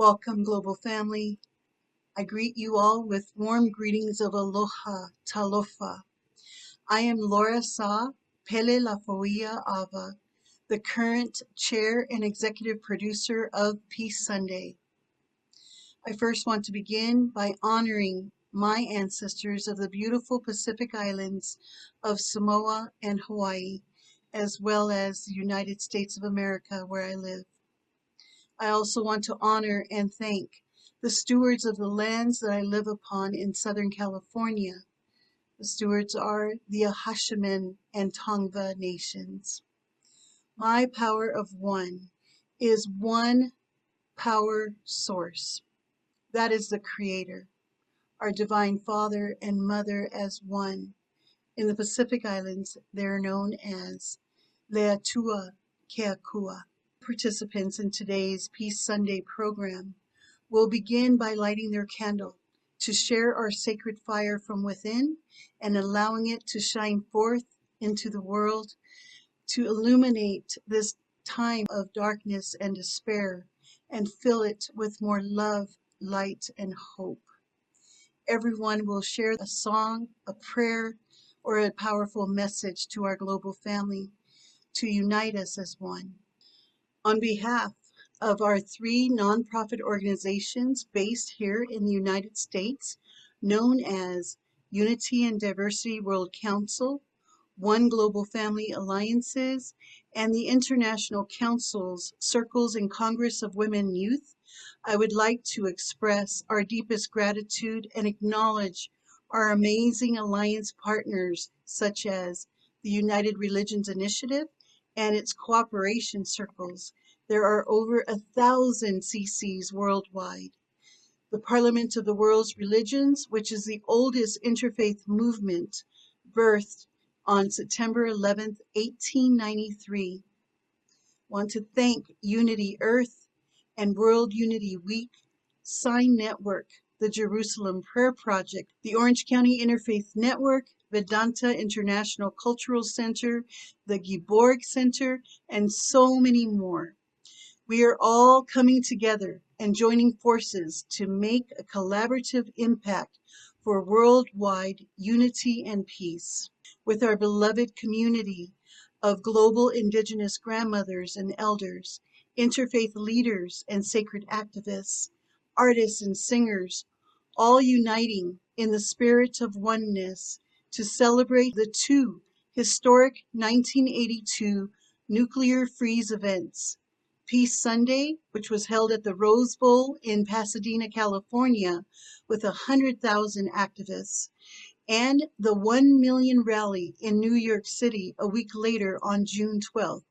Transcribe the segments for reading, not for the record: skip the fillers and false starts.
Welcome, global family. I greet you all with warm greetings of aloha, talofa. I am Laura Sa Pele Lafoia Ava, the current chair and executive producer of Peace Sunday. I first want to begin by honoring my ancestors of the beautiful Pacific Islands of Samoa and Hawaii, as well as the United States of America, where I live. I also want to honor and thank the stewards of the lands that I live upon in Southern California. The stewards are the Ahashimen and Tongva nations. My power of one is one power source. That is the Creator, our Divine Father and Mother as one. In the Pacific Islands, they're known as Leatua Keakua. Participants in today's Peace Sunday program will begin by lighting their candle to share our sacred fire from within and allowing it to shine forth into the world to illuminate this time of darkness and despair and fill it with more love, light, and hope. Everyone will share a song, a prayer, or a powerful message to our global family to unite us as one. On behalf of our three nonprofit organizations based here in the United States, known as Unity and Diversity World Council, One Global Family Alliances, and the International Council's Circles and Congress of Women and Youth, I would like to express our deepest gratitude and acknowledge our amazing alliance partners such as the United Religions Initiative and its cooperation circles. There are over 1,000 CCs worldwide. The Parliament of the World's Religions, which is the oldest interfaith movement, birthed on September 11th, 1893. Want to thank Unity Earth and World Unity Week, Sign Network, the Jerusalem Prayer Project, the Orange County Interfaith Network, Vedanta International Cultural Center, the Giborg Center, and so many more. We are all coming together and joining forces to make a collaborative impact for worldwide unity and peace. With our beloved community of global Indigenous grandmothers and elders, interfaith leaders and sacred activists, artists and singers, all uniting in the spirit of oneness to celebrate the two historic 1982 nuclear freeze events. Peace Sunday, which was held at the Rose Bowl in Pasadena, California, with 100,000 activists, and the 1 million rally in New York City a week later on June 12th.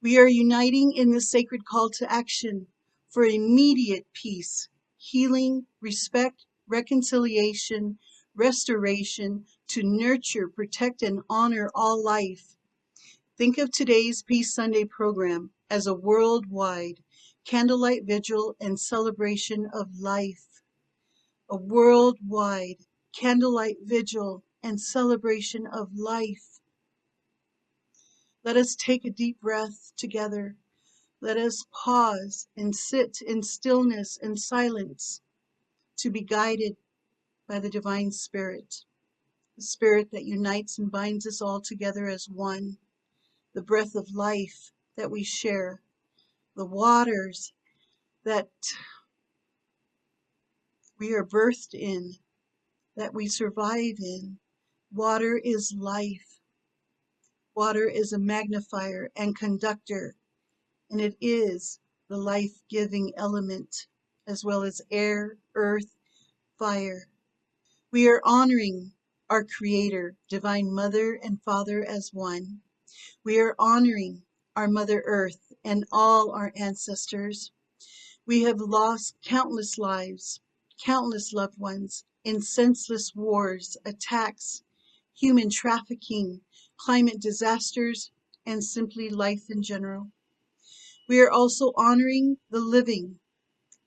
We are uniting in the sacred call to action for immediate peace, healing, respect, reconciliation, restoration, to nurture, protect, and honor all life. Think of today's Peace Sunday program as a worldwide candlelight vigil and celebration of life. A worldwide candlelight vigil and celebration of life. Let us take a deep breath together. Let us pause and sit in stillness and silence to be guided by the Divine Spirit, the Spirit that unites and binds us all together as one, the breath of life that we share, the waters that we are birthed in, that we survive in. Water is life. Water is a magnifier and conductor, and it is the life-giving element, as well as air, earth, fire. We are honoring our Creator, Divine Mother and Father as one. We are honoring our Mother Earth and all our ancestors. We have lost countless lives, countless loved ones in senseless wars, attacks, human trafficking, climate disasters, and simply life in general. We are also honoring the living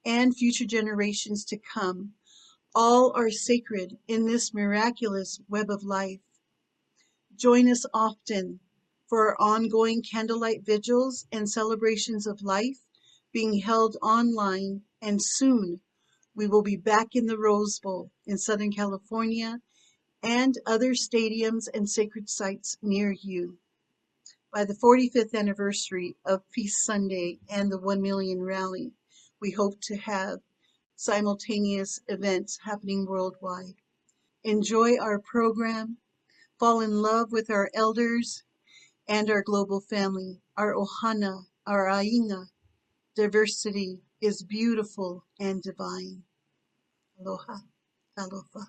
and future generations to come. All are sacred in this miraculous web of life. Join us often for our ongoing candlelight vigils and celebrations of life being held online and soon we will be back in the Rose Bowl in Southern California and other stadiums and sacred sites near you. By the 45th anniversary of Feast Sunday and the 1 Million Rally, we hope to have simultaneous events happening worldwide. Enjoy our program, fall in love with our elders and our global family, our ohana, our ainga. Diversity is beautiful and divine. Aloha, aloha.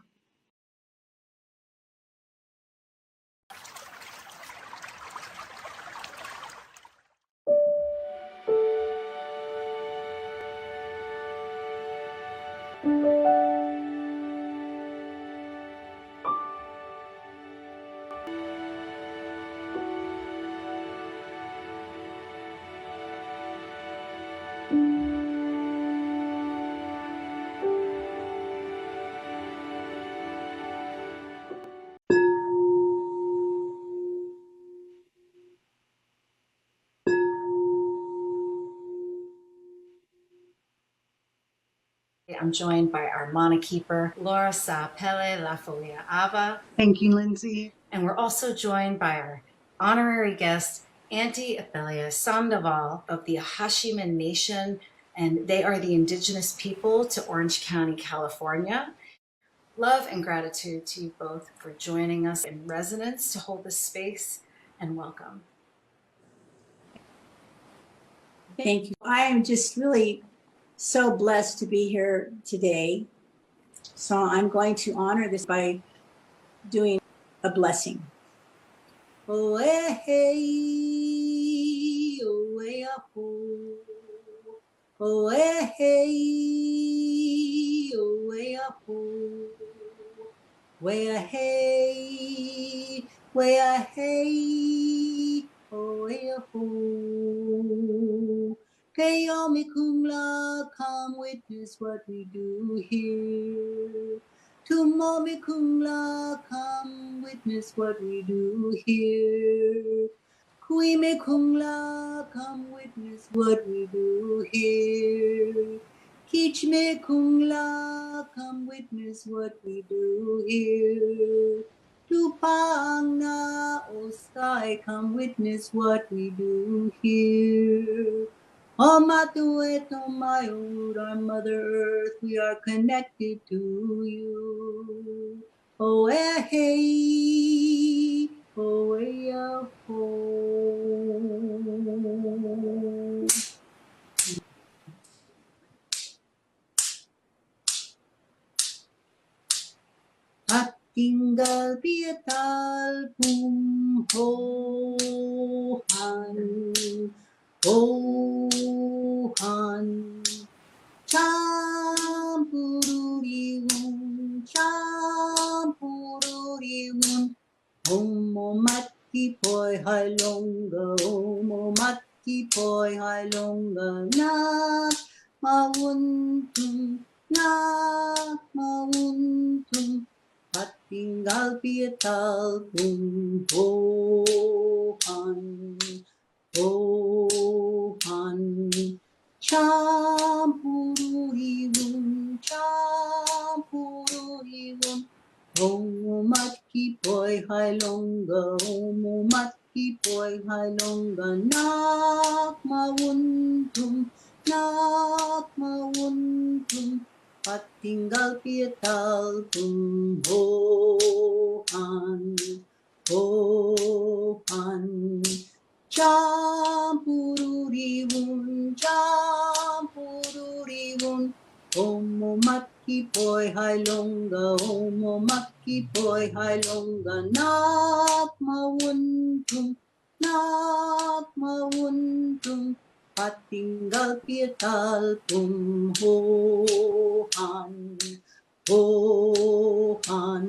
I'm joined by our Mana Keeper, Laura Sa Pele Lafolia Ava. Thank you, Lindsay. And we're also joined by our honorary guest, Auntie Athelia Sandoval of the Hashiman Nation, and they are the indigenous people to Orange County, California. Love and gratitude to you both for joining us in resonance to hold this space, and welcome. Thank you. I am just really so blessed to be here today. So I'm going to honor this by doing a blessing. Oh, hey, oh, hey, oh, oh, hey, oh, hey, oh, where hey, where hey, oh, hey, oh. Kayomi Kungla, come witness what we do here. Tumomi Kungla, come witness what we do here. Kuime Kungla, come witness what we do here. Kichme Kungla, come witness what we do here. Tupang na Osai, come witness what we do here. Omatuet, Omayut, our Mother Earth, we are connected to you. Oh, hey, oh, hey, oh. At tinggal piatal pumhohan, ohan, champururiun, homomati poi halonga, homomati poi halonga, na mawuntum, na mawuntum, at tinggal piatal pumhohan, ohan, champururiun, homomatki poi hailonga, homomatki poi hailonga, nak mawuntum, at tinggal piatal pumhohan, hohan, champururiun, homomatki poi hailonga, homomatki poi hailonga, nak mawuntum, at tinggal piatal pumhohan, hohan,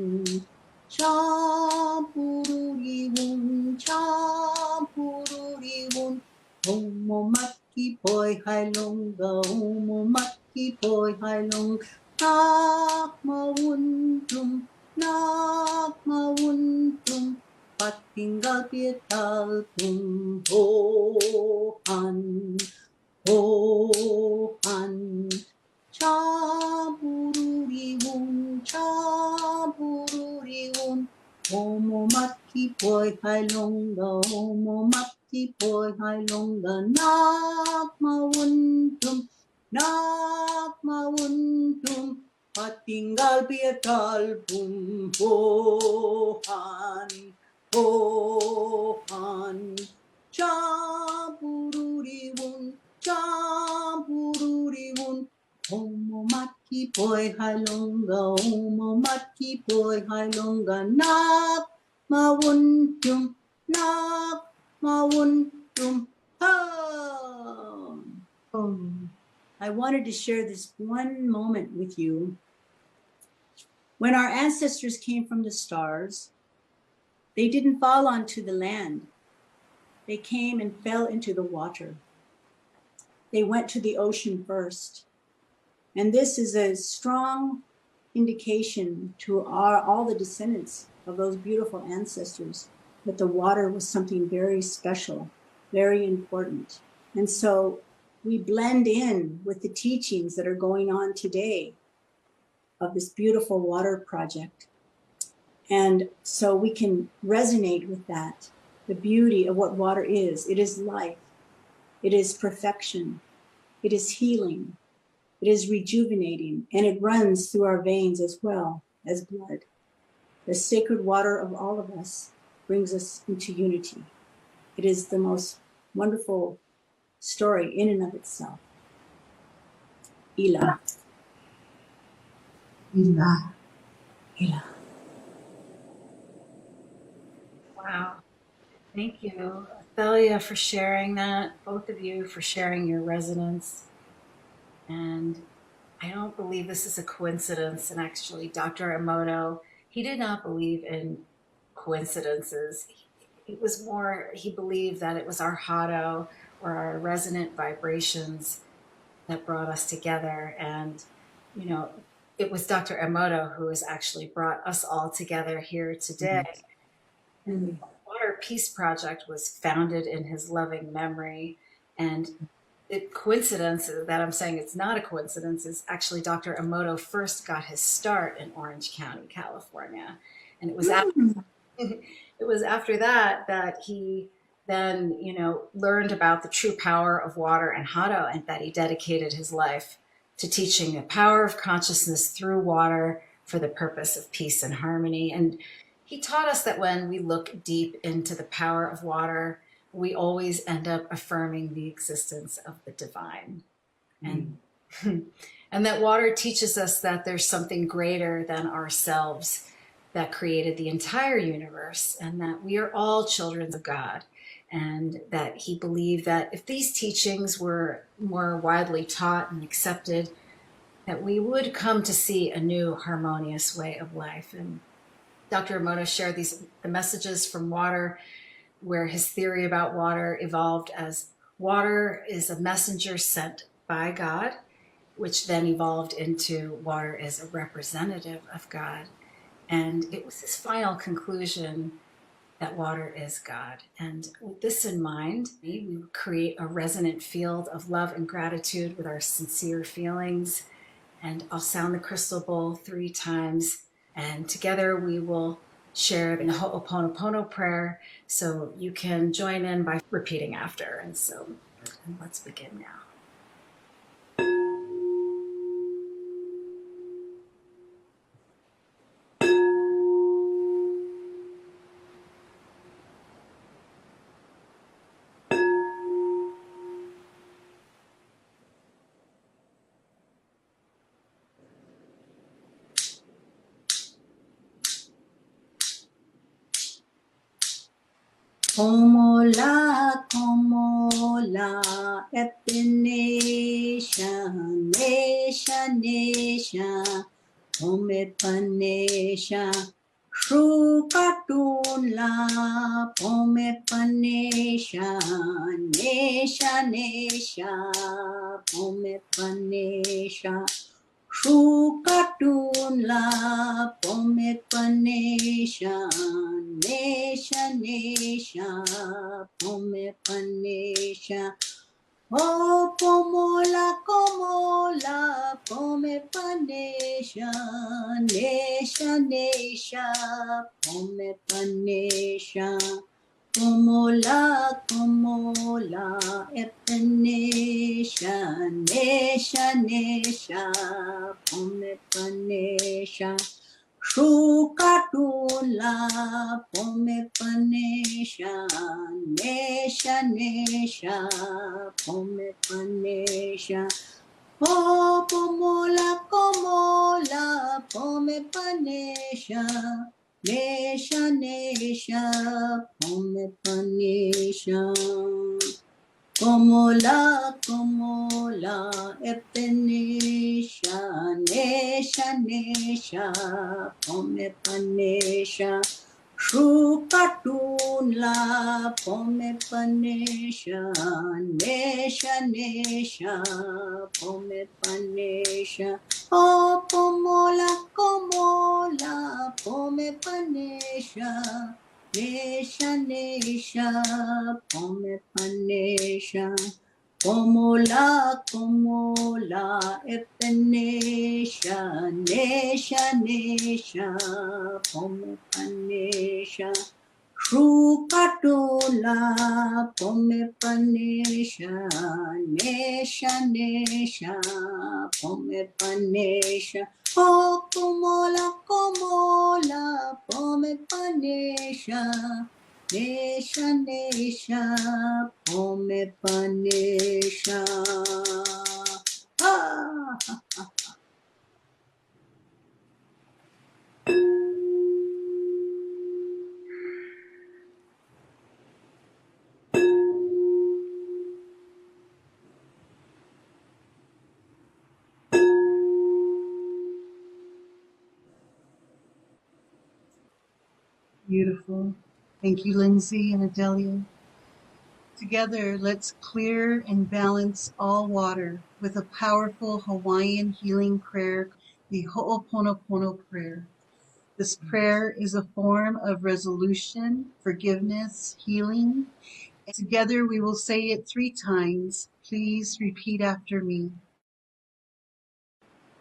champururiun, homomatki poi hailonga, homomatki poi hailonga, nak mawuntum, at tinggal piatal pumhohan, hohan, Chabururiwun, chabururiwun. Homo matki poi hai longa, homo matki poi hai longa. Nak mawuntum, patinggal bietal bum pohan. Chabururiwun, chabururiwun. Homo matki poi hai longa, homo matki poi hai longa. Nak mawuntum, nak mawuntum. I wanted to share this one moment with you. When our ancestors came from the stars, they didn't fall onto the land. They came and fell into the water. They went to the ocean first. And this is a strong indication to all the descendants of those beautiful ancestors that the water was something very special, very important. And so we blend in with the teachings that are going on today of this beautiful water project. And so we can resonate with that, the beauty of what water is. It is life. It is perfection. It is healing. It is rejuvenating, and it runs through our veins as well as blood. The sacred water of all of us brings us into unity. It is the most wonderful story in and of itself. Ila. Ila. Ila. Wow. Thank you, Thalia, for sharing that, both of you for sharing your resonance. And I don't believe this is a coincidence. And actually, Dr. Emoto, he did not believe in coincidences. It was more, he believed that it was our hado or our resonant vibrations that brought us together. And, you know, it was Dr. Emoto who has actually brought us all together here today. Mm-hmm. And the Water Peace Project was founded in his loving memory. And the coincidence that I'm saying it's not a coincidence is actually Dr. Emoto first got his start in Orange County, California. And it was after that he then, learned about the true power of water and hado, and that he dedicated his life to teaching the power of consciousness through water for the purpose of peace and harmony. And he taught us that when we look deep into the power of water, we always end up affirming the existence of the divine. And that water teaches us that there's something greater than ourselves that created the entire universe, and that we are all children of God. And that he believed that if these teachings were more widely taught and accepted, that we would come to see a new harmonious way of life. And Dr. Emoto shared the messages from water, where his theory about water evolved as water is a messenger sent by God, which then evolved into water is a representative of God. And it was his final conclusion that water is God. And with this in mind, we create a resonant field of love and gratitude with our sincere feelings. And I'll sound the crystal bowl 3 times. And together we will share the Ho'oponopono prayer. So you can join in by repeating after. And let's begin now. Komola, epinesha, nesha, pomepanesha, shrukatunla, pomepanesha, nesha, pomepanesha, shrukatunla, pomepanesha, nesha, pomepanesha, Oh, pomola, pomola, pome panesha, nesha, nesha, pome panesha. Pomola, pomola, epanesha, nesha, nesha, pome panesha. Shukatula, pome panesha, nesha, nesha, pome panesha. Oh, pomola, pomola, pome panesha, nesha, nesha, pome panesha. Pomola, pomola, epenesha, nesha, nesha, pome panesha. Shukatula, pome panesha, nesha, nesha, pome panesha. Oh, pomola, pomola, pome panesha. Nesha, nesha, pome panesha. Pomola, pomola, epenesha, nesha, nesha, pome panesha. Shukatula, pome panesha, nesha, nesha, pome panesha. Oh, komola, komola, pome panesha, nesha, nesha, pome panesha. Ah! Beautiful. Thank you, Lindsay and Adelia. Together, let's clear and balance all water with a powerful Hawaiian healing prayer, the Ho'oponopono prayer. This prayer is a form of resolution, forgiveness, healing. And together we will say it 3 times. Please repeat after me.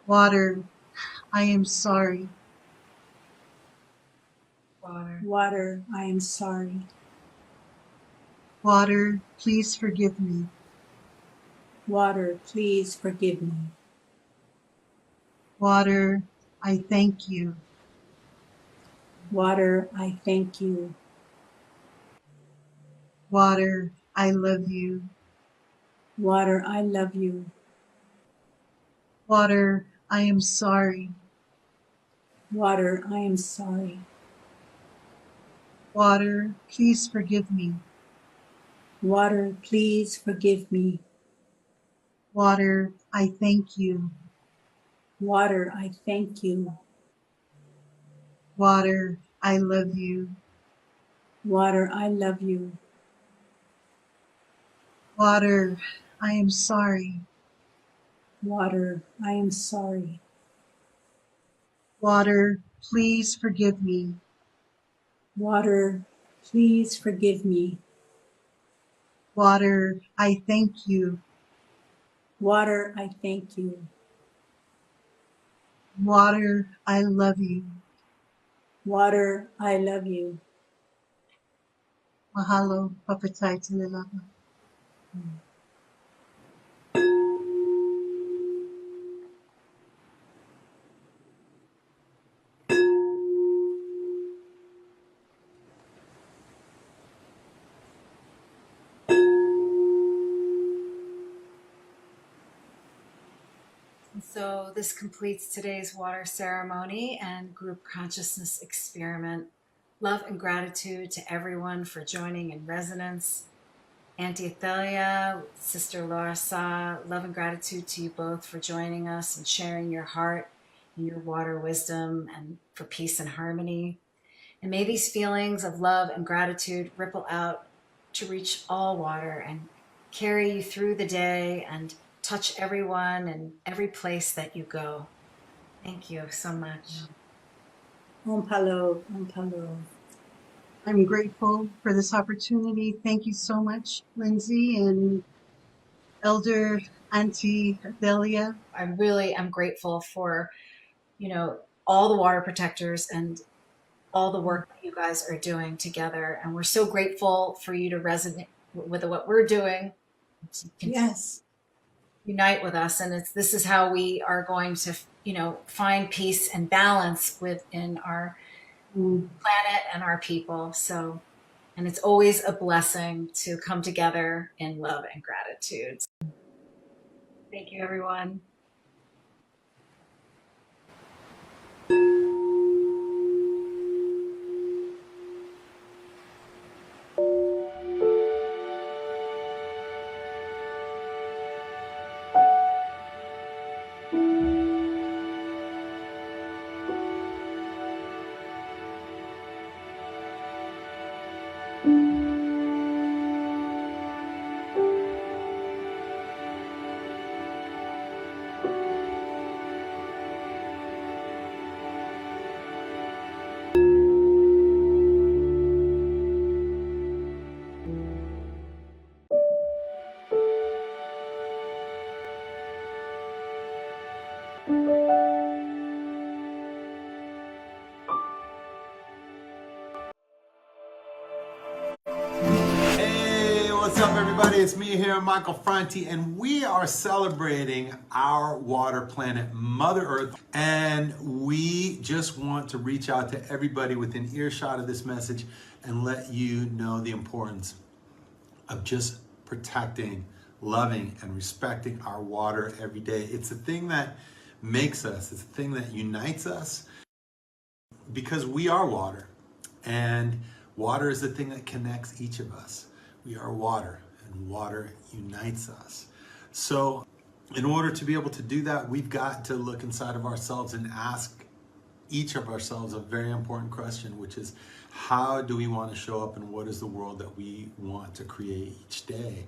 Water, I am sorry. Water, I am sorry. Water, please forgive me. Water, please forgive me. Water, I thank you. Water, I thank you. Water, I love you. Water, I love you. Water, I am sorry. Water, I am sorry. Water, please forgive me. Water, please forgive me. Water, I thank you. Water, I thank you. Water, I love you. Water, I love you. Water, I am sorry. Water, I am sorry. Water, please forgive me. Water, please forgive me. Water, I thank you. Water, I thank you. Water, I love you. Water, I love you. Mahalo, papatai talilava. So this completes today's water ceremony and group consciousness experiment. Love and gratitude to everyone for joining in resonance. Auntie Athelia, Sister Laura Sa, love and gratitude to you both for joining us and sharing your heart and your water wisdom and for peace and harmony. And may these feelings of love and gratitude ripple out to reach all water and carry you through the day and touch everyone and every place that you go. Thank you so much. Om Palo, Om Palo. I'm grateful for this opportunity. Thank you so much, Lindsay, and Elder Auntie Adelia. I'm grateful for, all the water protectors and all the work that you guys are doing together. And we're so grateful for you to resonate with what we're doing, to Yes. unite with us. And this is how we are going to, find peace and balance within our planet and our people. So, and it's always a blessing to come together in love and gratitude. Thank you, everyone. Hey, what's up, everybody? It's me here, Michael Franti, and we are celebrating our water planet, Mother Earth. And we just want to reach out to everybody within earshot of this message and let you know the importance of just protecting, loving, and respecting our water every day. It's the thing that makes us, it's the thing that unites us, because we are water. And water is the thing that connects each of us. We are water, and water unites us. So in order to be able to do that, we've got to look inside of ourselves and ask each of ourselves a very important question, which is, how do we want to show up, and what is the world that we want to create each day?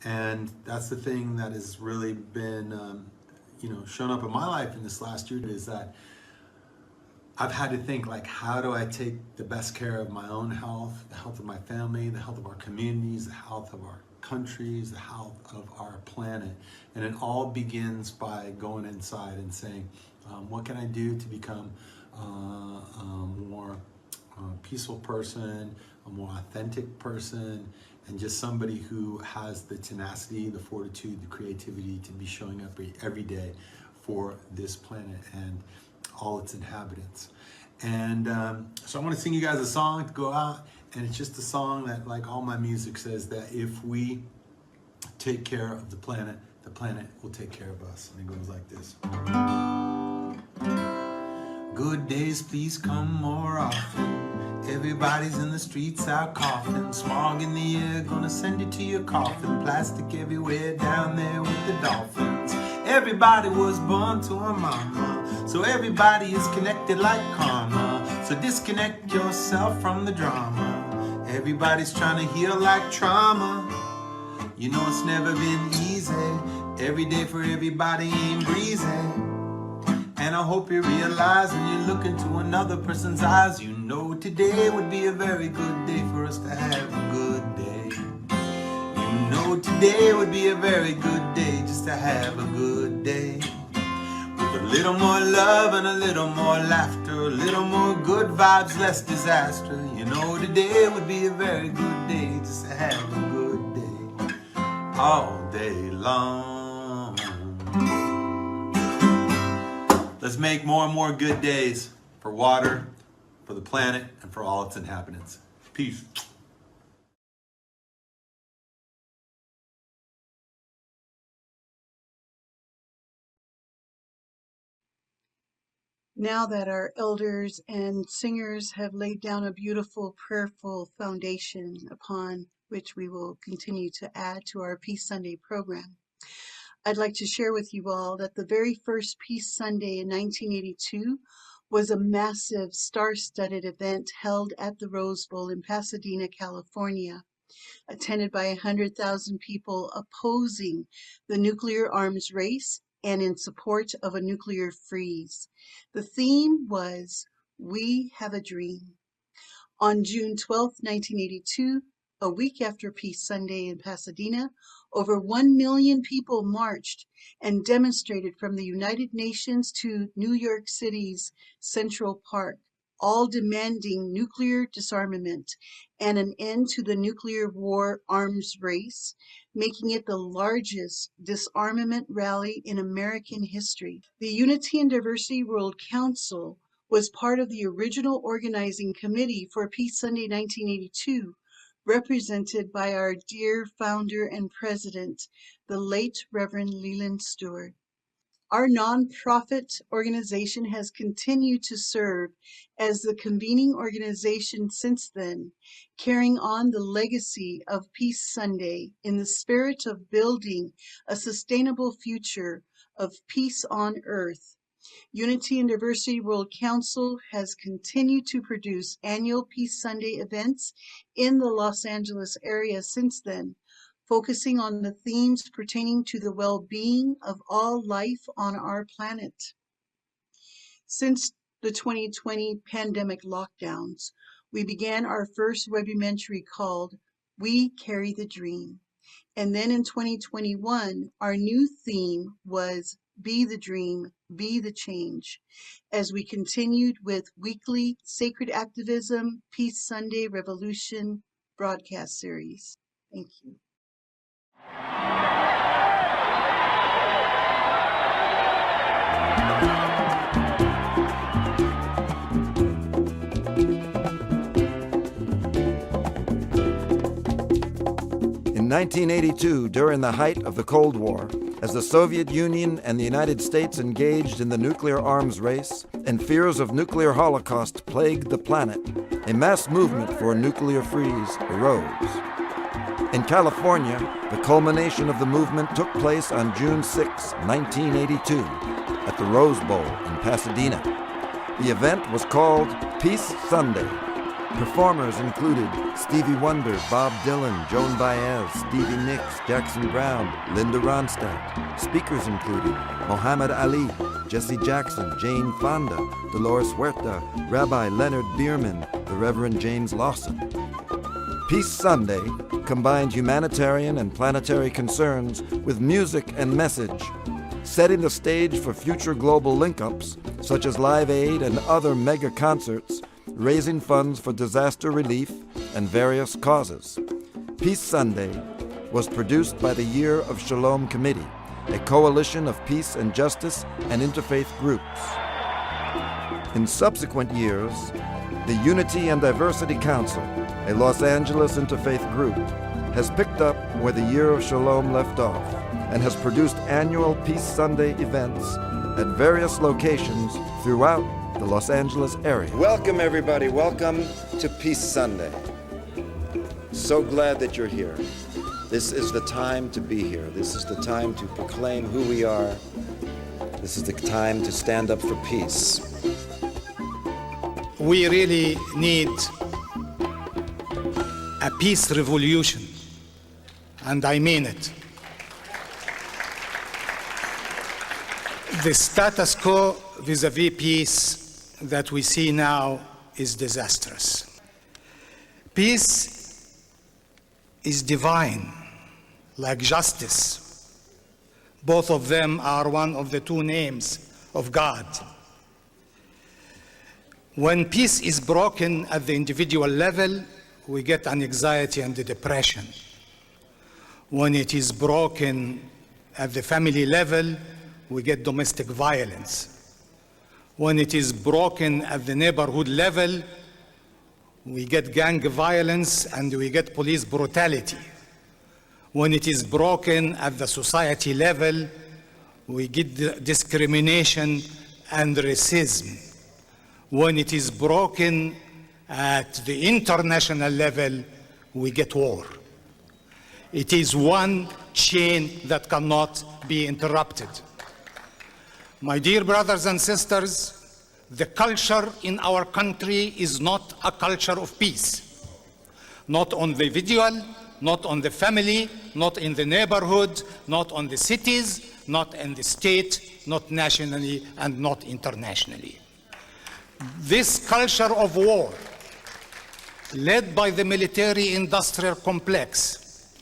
And that's the thing that has really been shown up in my life in this last year, is that I've had to think, like, how do I take the best care of my own health, the health of my family, the health of our communities, the health of our countries, the health of our planet. And it all begins by going inside and saying, what can I do to become a more peaceful person, a more authentic person, and just somebody who has the tenacity, the fortitude, the creativity to be showing up every day for this planet and all its inhabitants. And so I want to sing you guys a song to go out, and it's just a song that, like all my music, says that if we take care of the planet will take care of us. And it goes like this. Good days, please come more often. Everybody's in the streets out coughing. Smog in the air, gonna send you to your coffin. Plastic everywhere down there with the dolphins. Everybody was born to a mama, so everybody is connected like karma. So disconnect yourself from the drama. Everybody's trying to heal like trauma. You know it's never been easy. Every day for everybody ain't breezy. And I hope you realize when you look into another person's eyes, you know today would be a very good day for us to have a good day. You know today would be a very good day just to have a good day. With a little more love and a little more laughter, a little more good vibes, less disaster. You know today would be a very good day just to have a good day. All day long. Let's make more and more good days for water, for the planet, and for all its inhabitants. Peace. Now that our elders and singers have laid down a beautiful, prayerful foundation upon which we will continue to add to our Peace Sunday program, I'd like to share with you all that the very first Peace Sunday in 1982 was a massive star-studded event held at the Rose Bowl in Pasadena, California, attended by 100,000 people opposing the nuclear arms race and in support of a nuclear freeze. The theme was "We Have a Dream." On June 12, 1982, a week after Peace Sunday in Pasadena, Over 1 million people marched and demonstrated from the United Nations to New York City's Central Park, all demanding nuclear disarmament and an end to the nuclear war arms race, making it the largest disarmament rally in American history. The Unity and Diversity World Council was part of the original organizing committee for Peace Sunday 1982, represented by our dear founder and president, the late Reverend Leland Stewart. Our nonprofit organization has continued to serve as the convening organization since then, carrying on the legacy of Peace Sunday in the spirit of building a sustainable future of peace on earth. Unity and Diversity World Council has continued to produce annual Peace Sunday events in the Los Angeles area since then, focusing on the themes pertaining to the well-being of all life on our planet. Since the 2020 pandemic lockdowns, we began our first webimentary called We Carry the Dream. And then in 2021, our new theme was Be the Dream, Be the Change, as we continued with weekly Sacred Activism, Peace Sunday Revolution broadcast series. Thank you. In 1982, during the height of the Cold War, as the Soviet Union and the United States engaged in the nuclear arms race and fears of nuclear holocaust plagued the planet, a mass movement for a nuclear freeze arose. In California, the culmination of the movement took place on June 6, 1982, at the Rose Bowl in Pasadena. The event was called Peace Sunday. Performers included Stevie Wonder, Bob Dylan, Joan Baez, Stevie Nicks, Jackson Browne, Linda Ronstadt. Speakers included Muhammad Ali, Jesse Jackson, Jane Fonda, Dolores Huerta, Rabbi Leonard Bierman, the Reverend James Lawson. Peace Sunday combined humanitarian and planetary concerns with music and message, setting the stage for future global link-ups such as Live Aid and other mega concerts, raising funds for disaster relief and various causes. Peace Sunday was produced by the Year of Shalom Committee, a coalition of peace and justice and interfaith groups. In subsequent years, the Unity and Diversity Council, a Los Angeles interfaith group, has picked up where the Year of Shalom left off and has produced annual Peace Sunday events at various locations throughout the Los Angeles area. Welcome, everybody. Welcome to Peace Sunday. So glad that you're here. This is the time to be here. This is the time to proclaim who we are. This is the time to stand up for peace. We really need a peace revolution, and I mean it. The status quo vis-a-vis peace that we see now is disastrous. Peace is divine, like justice. Both of them are one of the two names of God. When peace is broken at the individual level, we get anxiety and depression. When it is broken at the family level, we get domestic violence. When it is broken at the neighborhood level, we get gang violence and we get police brutality. When it is broken at the society level, we get discrimination and racism. When it is broken at the international level, we get war. It is one chain that cannot be interrupted. My dear brothers and sisters, the culture in our country is not a culture of peace. Not on the individual, not on the family, not in the neighborhood, not on the cities, not in the state, not nationally, and not internationally. This culture of war, led by the military-industrial complex,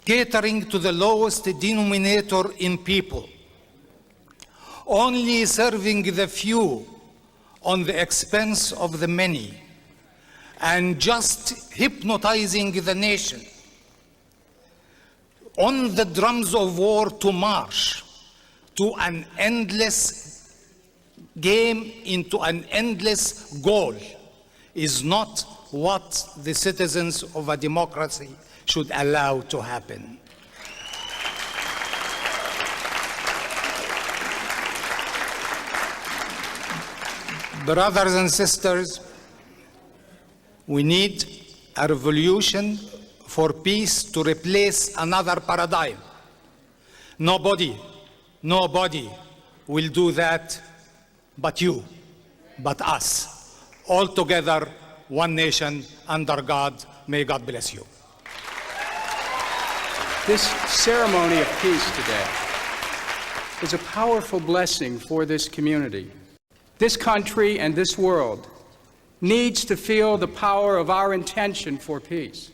catering to the lowest denominator in people, only serving the few on the expense of the many, and just hypnotizing the nation on the drums of war to march to an endless game, into an endless goal, is not what the citizens of a democracy should allow to happen. Brothers and sisters, we need a revolution for peace to replace another paradigm. Nobody will do that but you, but us. All together, one nation, under God. May God bless you. This ceremony of peace today is a powerful blessing for this community. This country and this world needs to feel the power of our intention for peace,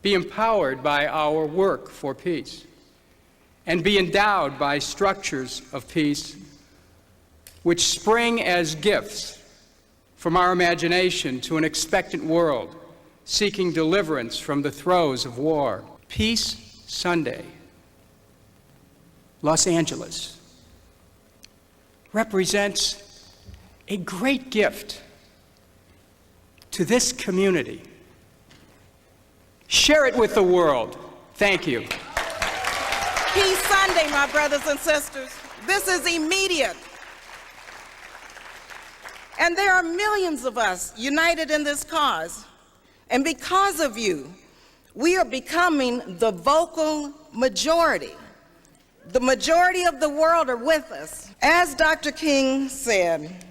be empowered by our work for peace, and be endowed by structures of peace which spring as gifts from our imagination to an expectant world seeking deliverance from the throes of war. Peace Sunday, Los Angeles, represents a great gift to this community. Share it with the world. Thank you. Peace Sunday, my brothers and sisters. This is immediate. And there are millions of us united in this cause. And because of you, we are becoming the vocal majority. The majority of the world are with us. As Dr. King said,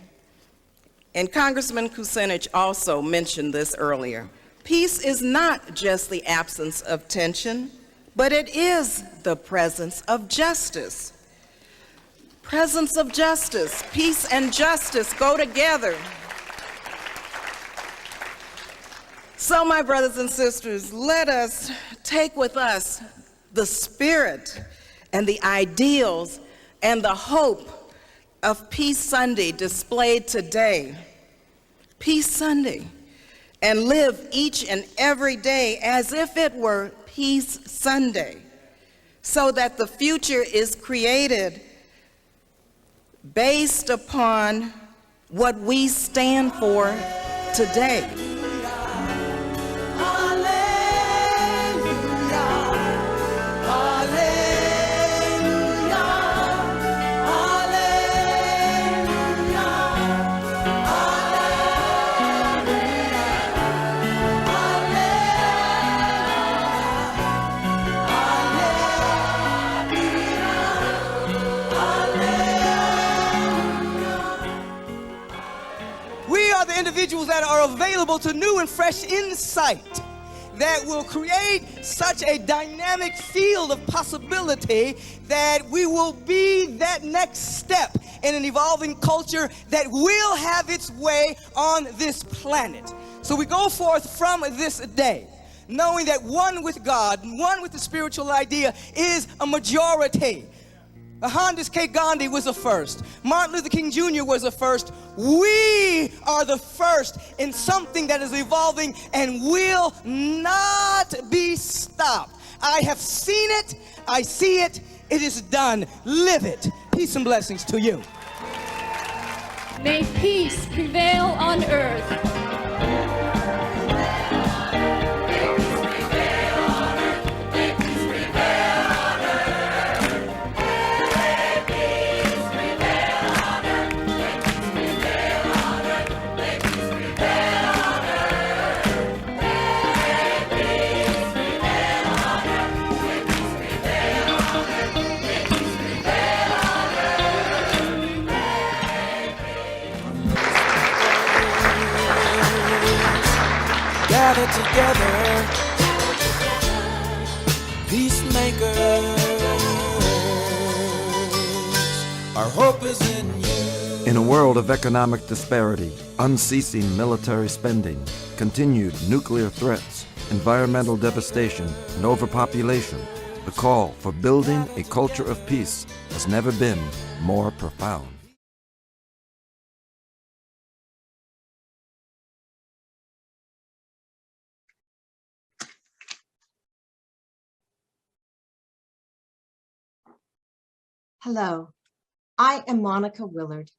and Congressman Kucinich also mentioned this earlier, peace is not just the absence of tension, but it is the presence of justice. Presence of justice. Peace and justice go together. So, my brothers and sisters, let us take with us the spirit and the ideals and the hope of Peace Sunday displayed today. Peace Sunday. And live each and every day as if it were Peace Sunday, so that the future is created based upon what we stand for today. Individuals that are available to new and fresh insight that will create such a dynamic field of possibility that we will be that next step in an evolving culture that will have its way on this planet. So we go forth from this day knowing that one with God, one with the spiritual idea is a majority. Mohandas K. Gandhi was the first. Martin Luther King Jr. was the first. We are the first in something that is evolving and will not be stopped. I have seen it. I see it. It is done. Live it. Peace and blessings to you. May peace prevail on earth. Gather together, peacemakers. Our hope is in you. In a world of economic disparity, unceasing military spending, continued nuclear threats, environmental devastation, and overpopulation, the call for building a culture of peace has never been more profound. Hello, I am Monica Willard.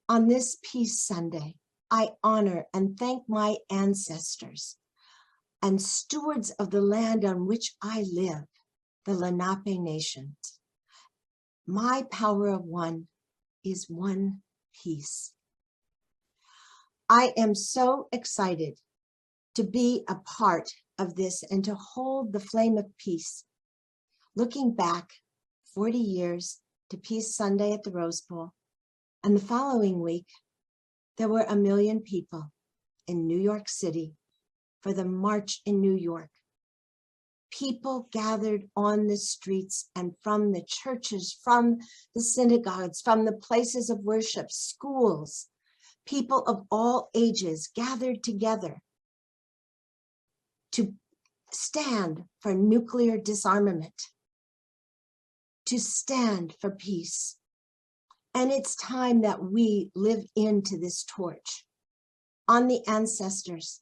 On this Peace Sunday, I honor and thank my ancestors and stewards of the land on which I live, the Lenape Nations. My power of one is one peace. I am so excited to be a part of this and to hold the flame of peace. Looking back 40 years to Peace Sunday at the Rose Bowl, and the following week, there were 1 million people in New York City for the March in New York. People gathered on the streets and from the churches, from the synagogues, from the places of worship, schools. People of all ages gathered together to stand for nuclear disarmament, to stand for peace. And it's time that we live into this torch on the ancestors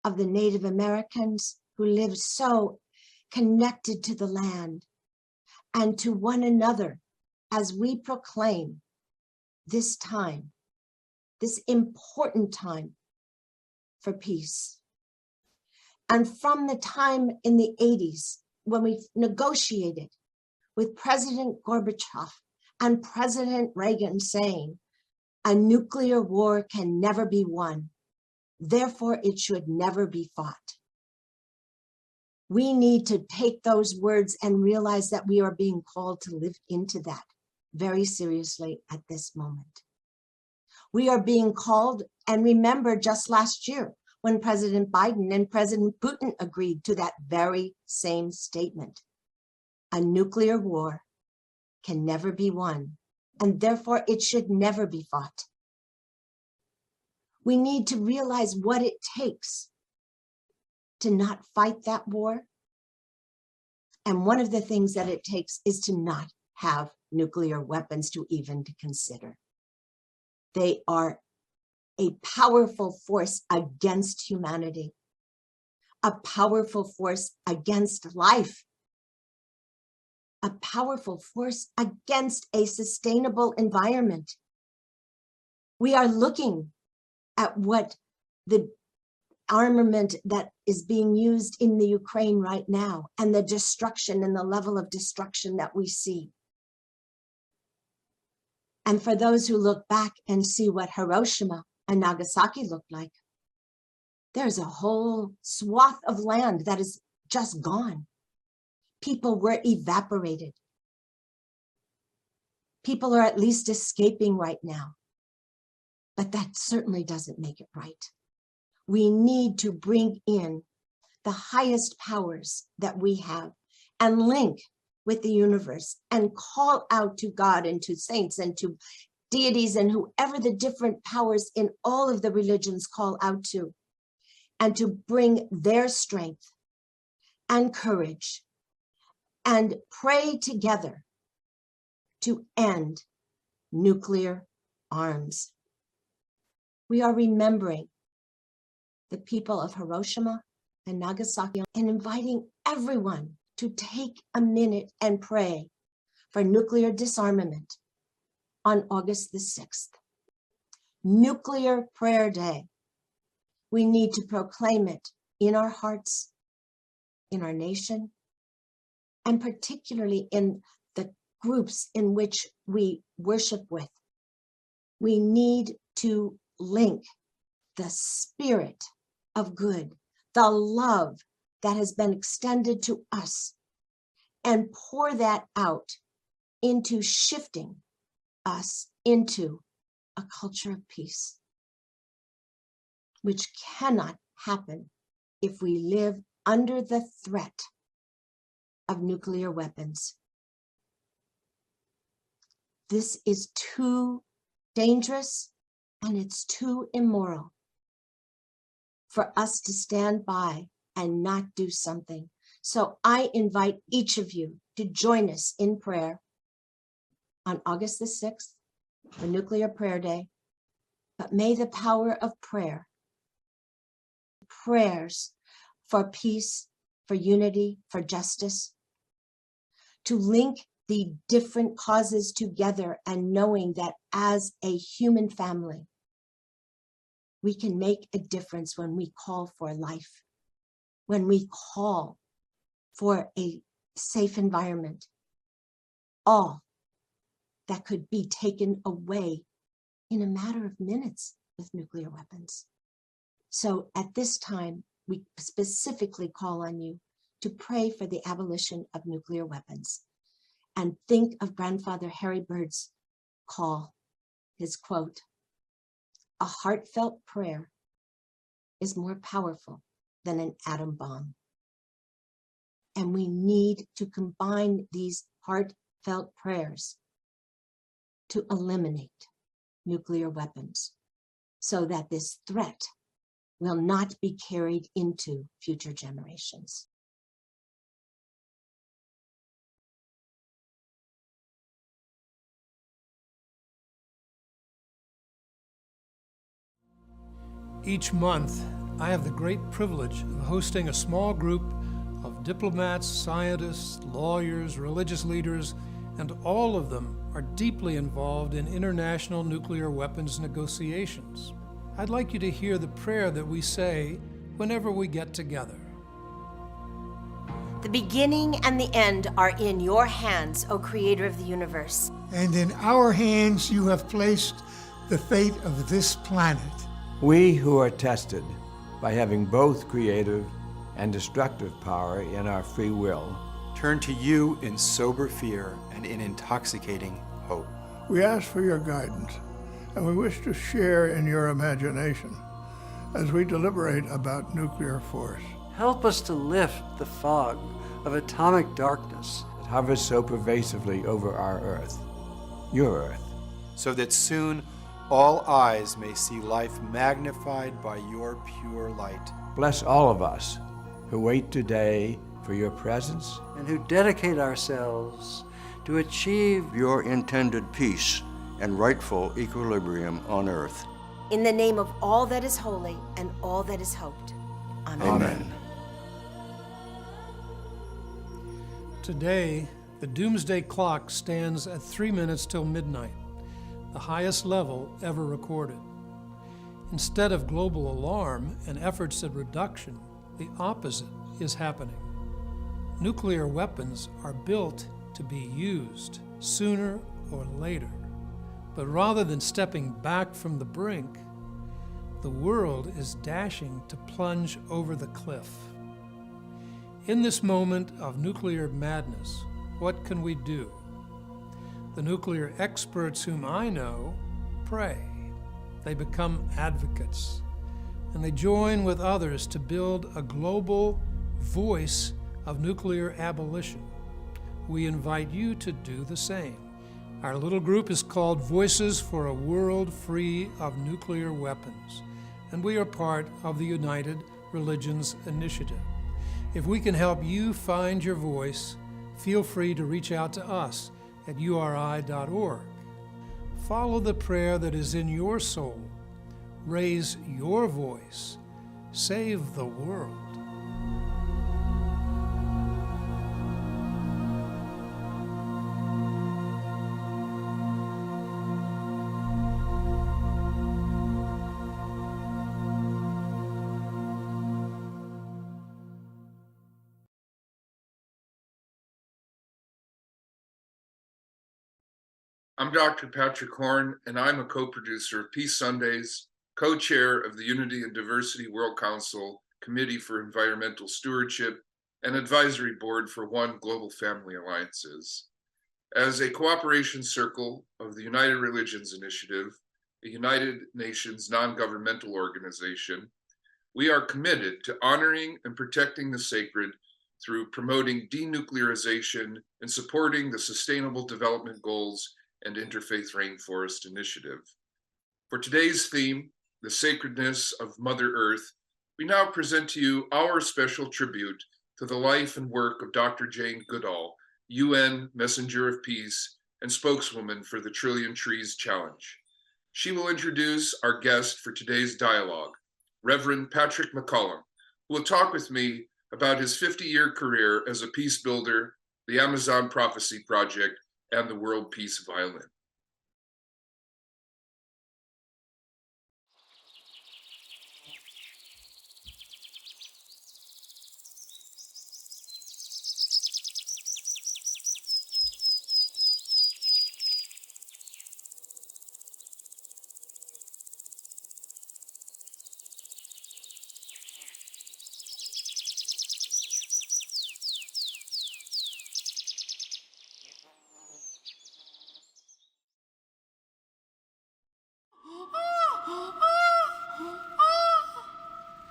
of the Native Americans who lived so connected to the land and to one another as we proclaim this time, this important time for peace. And from the time in the 80s when we negotiated with President Gorbachev and President Reagan saying, a nuclear war can never be won, therefore it should never be fought. We need to take those words and realize that we are being called to live into that very seriously at this moment. We are being called, and remember just last year when President Biden and President Putin agreed to that very same statement. A nuclear war can never be won, and therefore it should never be fought. We need to realize what it takes to not fight that war. And one of the things that it takes is to not have nuclear weapons to even to consider. They are a powerful force against humanity, a powerful force against life, a powerful force against a sustainable environment. We are looking at what the armament that is being used in the Ukraine right now and the destruction and the level of destruction that we see. And for those who look back and see what Hiroshima and Nagasaki looked like, there's a whole swath of land that is just gone. People were evaporated. People are at least escaping right now. But that certainly doesn't make it right. We need to bring in the highest powers that we have and link with the universe and call out to God and to saints and to deities and whoever the different powers in all of the religions call out to, and to bring their strength and courage and pray together to end nuclear arms. We are remembering the people of Hiroshima and Nagasaki and inviting everyone to take a minute and pray for nuclear disarmament on August the 6th. Nuclear Prayer Day. We need to proclaim it in our hearts, in our nation, and particularly in the groups in which we worship with. We need to link the spirit of good, the love that has been extended to us, and pour that out into shifting us into a culture of peace, which cannot happen if we live under the threat of nuclear weapons. This is too dangerous and it's too immoral for us to stand by and not do something. So I invite each of you to join us in prayer on August the 6th, for Nuclear Prayer Day. But may the power of prayer, prayers for peace, for unity, for justice, to link the different causes together and knowing that as a human family, we can make a difference when we call for life, when we call for a safe environment, all that could be taken away in a matter of minutes with nuclear weapons. So at this time, we specifically call on you to pray for the abolition of nuclear weapons and think of Grandfather Harry Bird's call, his quote, "A heartfelt prayer is more powerful than an atom bomb." And we need to combine these heartfelt prayers to eliminate nuclear weapons so that this threat will not be carried into future generations. Each month, I have the great privilege of hosting a small group of diplomats, scientists, lawyers, religious leaders, and all of them are deeply involved in international nuclear weapons negotiations. I'd like you to hear the prayer that we say whenever we get together. The beginning and the end are in your hands, O Creator of the universe. And in our hands you have placed the fate of this planet. We who are tested by having both creative and destructive power in our free will turn to you in sober fear and in intoxicating hope. We ask for your guidance, and we wish to share in your imagination as we deliberate about nuclear force. Help us to lift the fog of atomic darkness that hovers so pervasively over our Earth, your Earth, so that soon all eyes may see life magnified by your pure light. Bless all of us who wait today for your presence and who dedicate ourselves to achieve your intended peace and rightful equilibrium on earth. In the name of all that is holy and all that is hoped. Amen. Amen. Today, the doomsday clock stands at 3 minutes till midnight, the highest level ever recorded. Instead of global alarm and efforts at reduction, the opposite is happening. Nuclear weapons are built to be used sooner or later. But rather than stepping back from the brink, the world is dashing to plunge over the cliff. In this moment of nuclear madness, what can we do? The nuclear experts whom I know pray. They become advocates, and they join with others to build a global voice of nuclear abolition. We invite you to do the same. Our little group is called Voices for a World Free of Nuclear Weapons, and we are part of the United Religions Initiative. If we can help you find your voice, feel free to reach out to us at uri.org. Follow the prayer that is in your soul. Raise your voice. Save the world. I'm Dr. Patrick Horn, and I'm a co-producer of Peace Sundays, co-chair of the Unity and Diversity World Council Committee for Environmental Stewardship, and advisory board for One Global Family Alliances. As a cooperation circle of the United Religions Initiative, a United Nations non-governmental organization, we are committed to honoring and protecting the sacred through promoting denuclearization and supporting the Sustainable Development Goals and Interfaith Rainforest Initiative. For today's theme, the sacredness of Mother Earth, we now present to you our special tribute to the life and work of Dr. Jane Goodall, UN Messenger of Peace and spokeswoman for the Trillion Trees Challenge. She will introduce our guest for today's dialogue, Reverend Patrick McCollum, who will talk with me about his 50-year career as a peace builder, the Amazon Prophecy Project, and the World Peace Violin.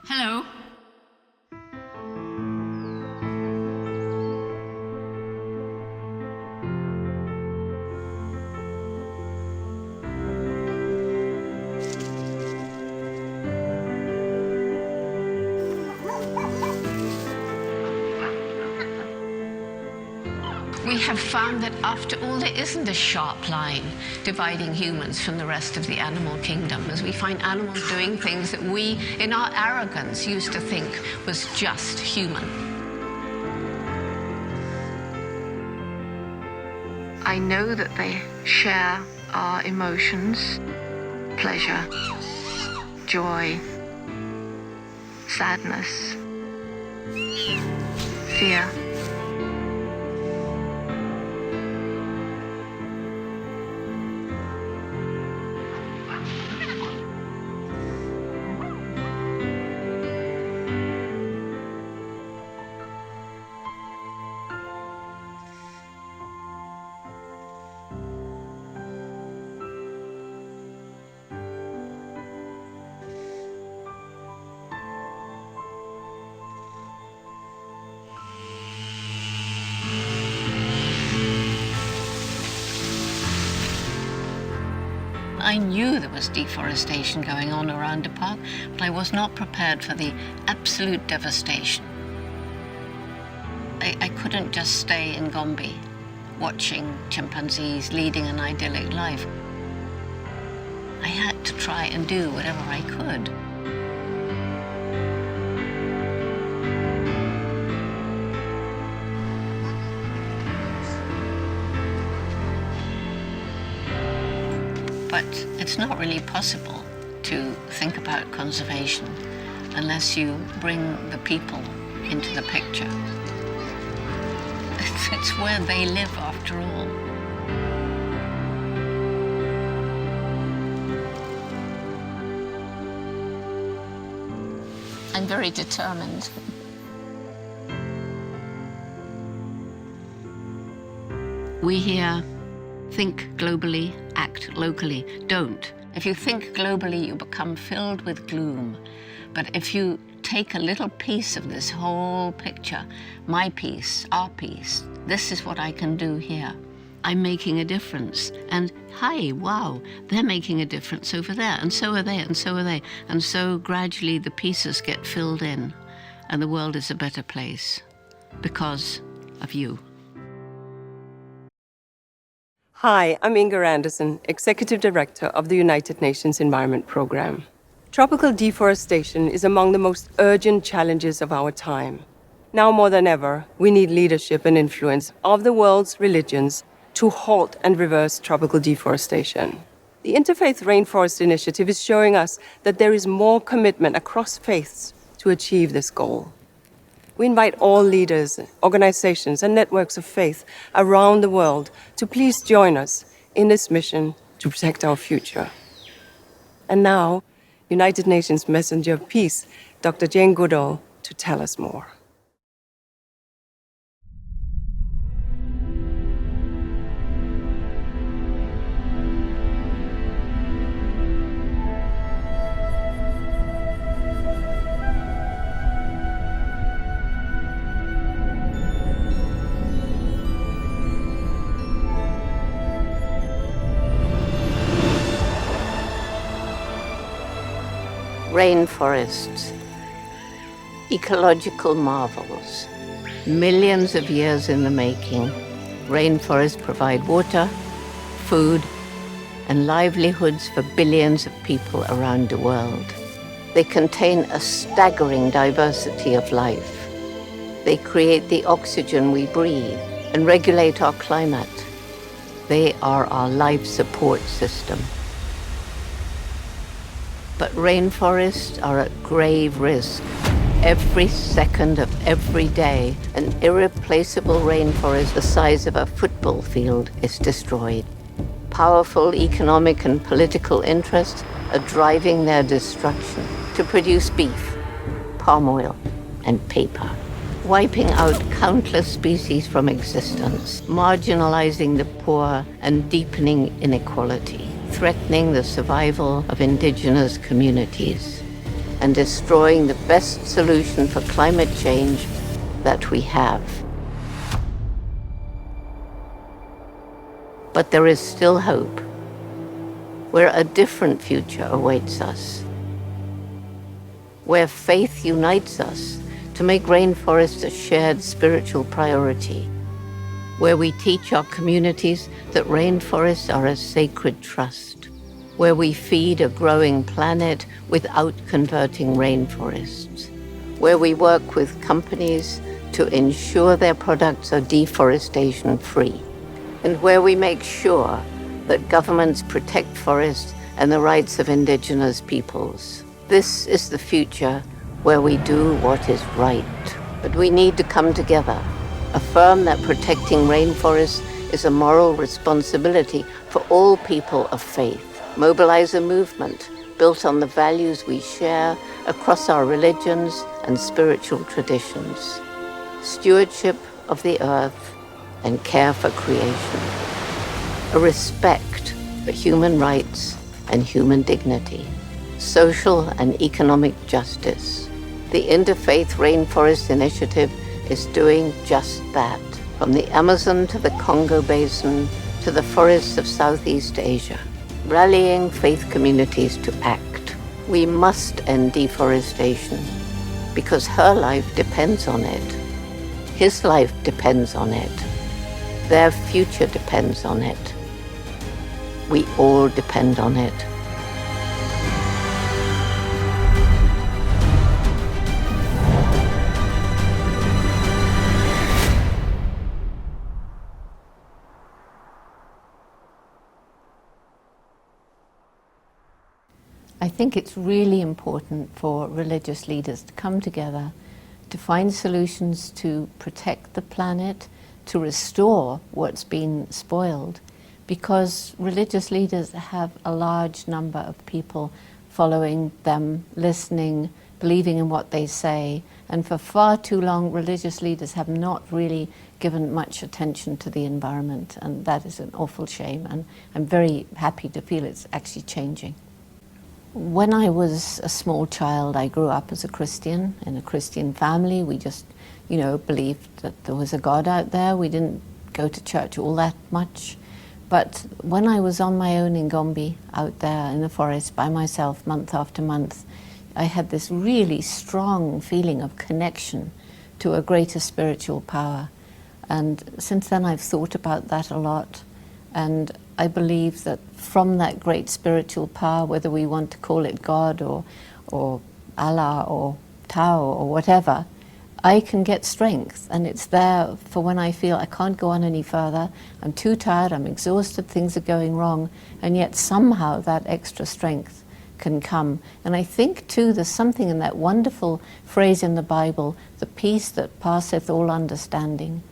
Hello. We have found that after all, there isn't a sharp line dividing humans from the rest of the animal kingdom, as we find animals doing things that we, in our arrogance, used to think was just human. I know that they share our emotions, pleasure, joy, sadness, fear. I knew there was deforestation going on around the park, but I was not prepared for the absolute devastation. I couldn't just stay in Gombe watching chimpanzees leading an idyllic life. I had to try and do whatever I could. But it's not really possible to think about conservation unless you bring the people into the picture. It's where they live, after all. I'm very determined. We here think globally, act locally. Don't. If you think globally, you become filled with gloom. But if you take a little piece of this whole picture, my piece, our piece, this is what I can do here. I'm making a difference. And hi, wow, they're making a difference over there. And so are they, and so are they. And so gradually the pieces get filled in, and the world is a better place because of you. Hi, I'm Inger Anderson, Executive Director of the United Nations Environment Programme. Tropical deforestation is among the most urgent challenges of our time. Now more than ever, we need leadership and influence of the world's religions to halt and reverse tropical deforestation. The Interfaith Rainforest Initiative is showing us that there is more commitment across faiths to achieve this goal. We invite all leaders, organizations, and networks of faith around the world to please join us in this mission to protect our future. And now, United Nations Messenger of Peace, Dr. Jane Goodall, to tell us more. Rainforests, ecological marvels. Millions of years in the making, rainforests provide water, food, and livelihoods for billions of people around the world. They contain a staggering diversity of life. They create the oxygen we breathe and regulate our climate. They are our life support system. But rainforests are at grave risk. Every second of every day, an irreplaceable rainforest the size of a football field is destroyed. Powerful economic and political interests are driving their destruction to produce beef, palm oil, and paper, wiping out countless species from existence, marginalizing the poor and deepening inequality, threatening the survival of indigenous communities, and destroying the best solution for climate change that we have. But there is still hope, where a different future awaits us, where faith unites us to make rainforests a shared spiritual priority, where we teach our communities that rainforests are a sacred trust, where we feed a growing planet without converting rainforests, where we work with companies to ensure their products are deforestation-free, and where we make sure that governments protect forests and the rights of indigenous peoples. This is the future where we do what is right. But we need to come together, affirm that protecting rainforests is a moral responsibility for all people of faith, mobilize a movement built on the values we share across our religions and spiritual traditions, stewardship of the earth and care for creation, a respect for human rights and human dignity, social and economic justice. The Interfaith Rainforest Initiative is doing just that, from the Amazon to the Congo Basin to the forests of Southeast Asia, rallying faith communities to act. We must end deforestation because her life depends on it. His life depends on it. Their future depends on it. We all depend on it. I think it's really important for religious leaders to come together to find solutions to protect the planet, to restore what's been spoiled, because religious leaders have a large number of people following them, listening, believing in what they say, and for far too long religious leaders have not really given much attention to the environment, and that is an awful shame, and I'm very happy to feel it's actually changing. When I was a small child, I grew up as a Christian, in a Christian family. We just, believed that there was a God out there. We didn't go to church all that much. But when I was on my own in Gombe, out there in the forest by myself, month after month, I had this really strong feeling of connection to a greater spiritual power. And since then I've thought about that a lot. And I believe that from that great spiritual power, whether we want to call it God or Allah or Tao or whatever, I can get strength, and it's there for when I feel I can't go on any further, I'm too tired, I'm exhausted, things are going wrong, and yet somehow that extra strength can come. And I think too there's something in that wonderful phrase in the Bible, the peace that passeth all understanding,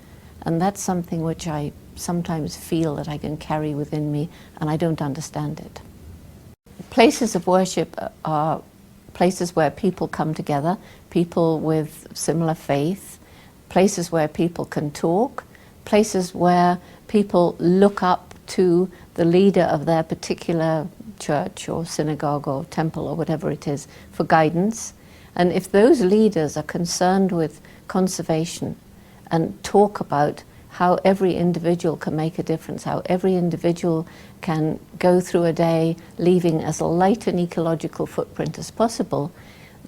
and that's something which I sometimes feel that I can carry within me, and I don't understand it. Places of worship are places where people come together, people with similar faith, places where people can talk, places where people look up to the leader of their particular church or synagogue or temple or whatever it is for guidance. And if those leaders are concerned with conservation and talk about how every individual can make a difference, how every individual can go through a day leaving as light an ecological footprint as possible,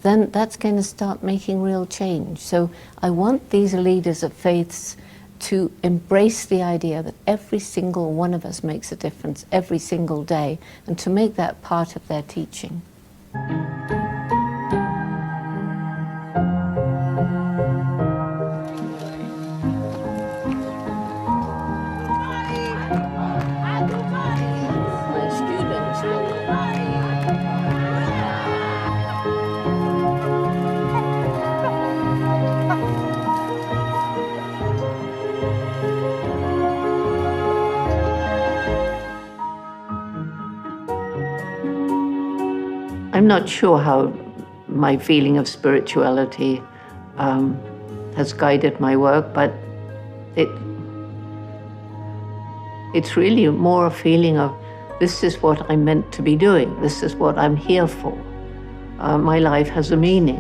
then that's going to start making real change. So I want these leaders of faiths to embrace the idea that every single one of us makes a difference every single day, and to make that part of their teaching. I'm not sure how my feeling of spirituality has guided my work, but it's really more a feeling of, this is what I'm meant to be doing. This is what I'm here for. My life has a meaning.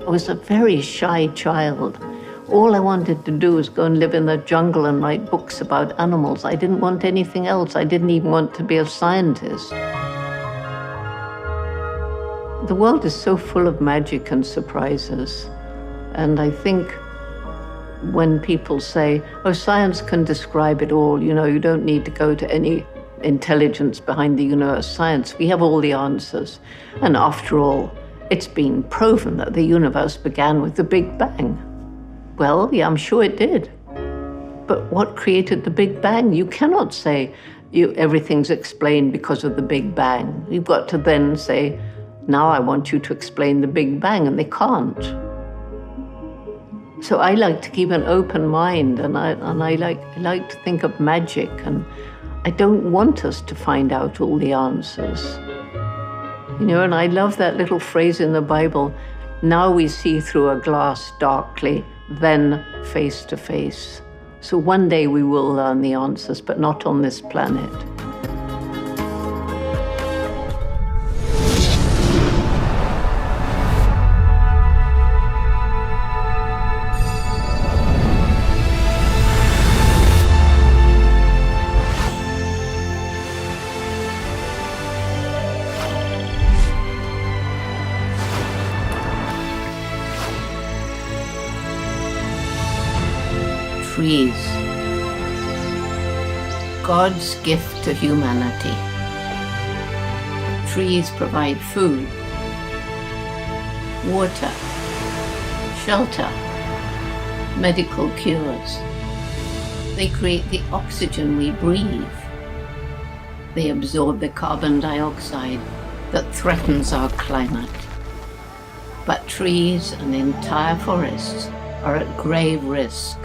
I was a very shy child. All I wanted to do was go and live in the jungle and write books about animals. I didn't want anything else. I didn't even want to be a scientist. The world is so full of magic and surprises. And I think when people say, oh, science can describe it all, you know, you don't need to go to any intelligence behind the universe. Science, we have all the answers. And after all, it's been proven that the universe began with the Big Bang. Well, yeah, I'm sure it did. But what created the Big Bang? You cannot say everything's explained because of the Big Bang. You've got to then say, now I want you to explain the Big Bang, and they can't. So I like to keep an open mind, and I like to think of magic, and I don't want us to find out all the answers. You know, and I love that little phrase in the Bible, now we see through a glass darkly, then face to face. So one day we will learn the answers, but not on this planet. Trees. God's gift to humanity. Trees provide food, water, shelter, medical cures. They create the oxygen we breathe. They absorb the carbon dioxide that threatens our climate. But trees and entire forests are at grave risk.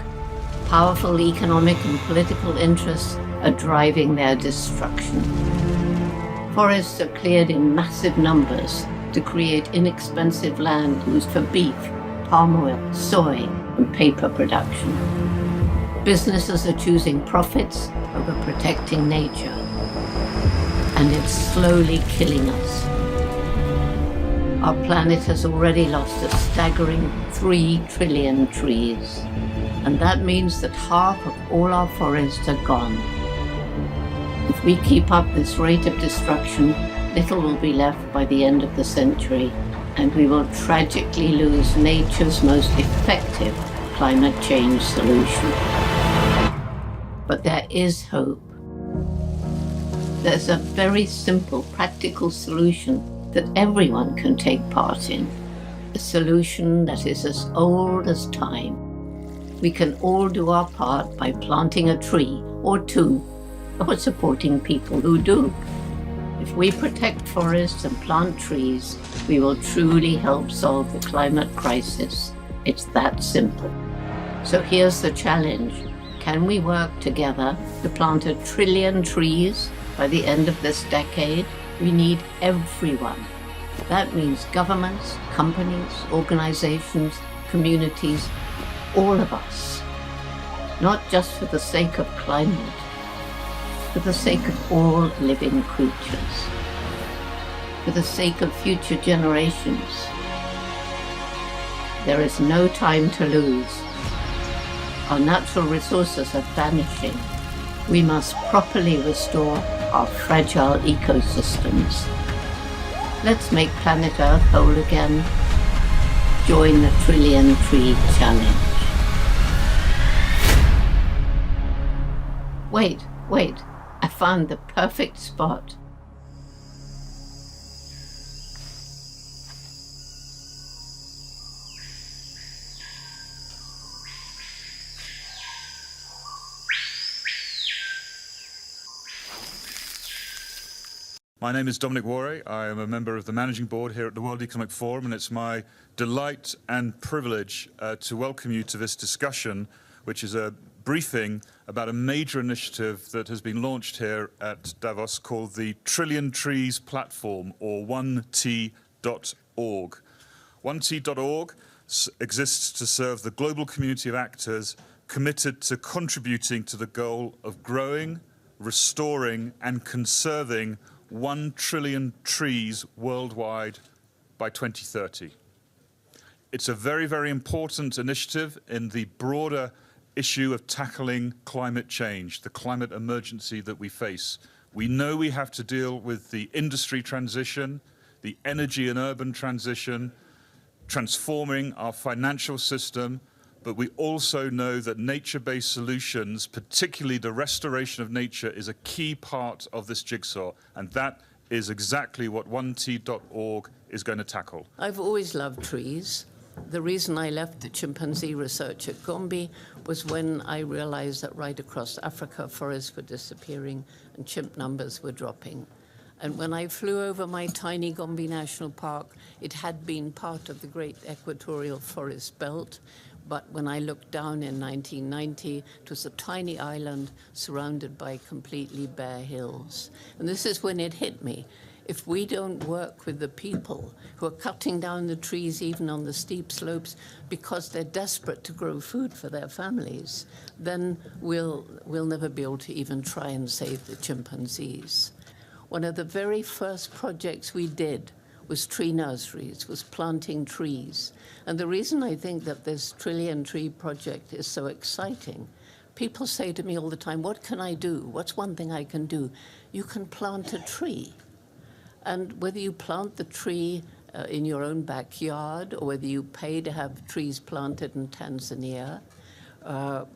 Powerful economic and political interests are driving their destruction. Forests are cleared in massive numbers to create inexpensive land used for beef, palm oil, soy, and paper production. Businesses are choosing profits over protecting nature, and it's slowly killing us. Our planet has already lost a staggering 3 trillion trees. And that means that half of all our forests are gone. If we keep up this rate of destruction, little will be left by the end of the century, and we will tragically lose nature's most effective climate change solution. But there is hope. There's a very simple, practical solution that everyone can take part in. A solution that is as old as time. We can all do our part by planting a tree or 2, or supporting people who do. If we protect forests and plant trees, we will truly help solve the climate crisis. It's that simple. So here's the challenge. Can we work together to plant 1 trillion trees by the end of this decade? We need everyone. That means governments, companies, organizations, communities, all of us, not just for the sake of climate, for the sake of all living creatures, for the sake of future generations. There is no time to lose. Our natural resources are vanishing. We must properly restore our fragile ecosystems. Let's make planet Earth whole again. Join the Trillion Tree Challenge. Wait, I found the perfect spot. My name is Dominic Warre. I am a member of the Managing Board here at the World Economic Forum, and it's my delight and privilege to welcome you to this discussion, which is a briefing about a major initiative that has been launched here at Davos called the Trillion Trees Platform, or 1T.org. 1T.org exists to serve the global community of actors committed to contributing to the goal of growing, restoring, and conserving 1 trillion trees worldwide by 2030. It's a very, very important initiative in the broader issue of tackling climate change, the climate emergency that we face. We know we have to deal with the industry transition, the energy and urban transition, transforming our financial system, but we also know that nature-based solutions, particularly the restoration of nature, is a key part of this jigsaw, and that is exactly what 1T.org is going to tackle. I've always loved trees. The reason I left the chimpanzee research at Gombe was when I realized that right across Africa, forests were disappearing and chimp numbers were dropping. And when I flew over my tiny Gombe National Park, it had been part of the great equatorial forest belt. But when I looked down in 1990, it was a tiny island surrounded by completely bare hills. And this is when it hit me. If we don't work with the people who are cutting down the trees even on the steep slopes because they're desperate to grow food for their families, then we'll never be able to even try and save the chimpanzees. One of the very first projects we did was tree nurseries, was planting trees. And the reason I think that this Trillion Tree project is so exciting, people say to me all the time, what can I do? What's one thing I can do? You can plant a tree. And whether you plant the tree in your own backyard, or whether you pay to have trees planted in Tanzania, or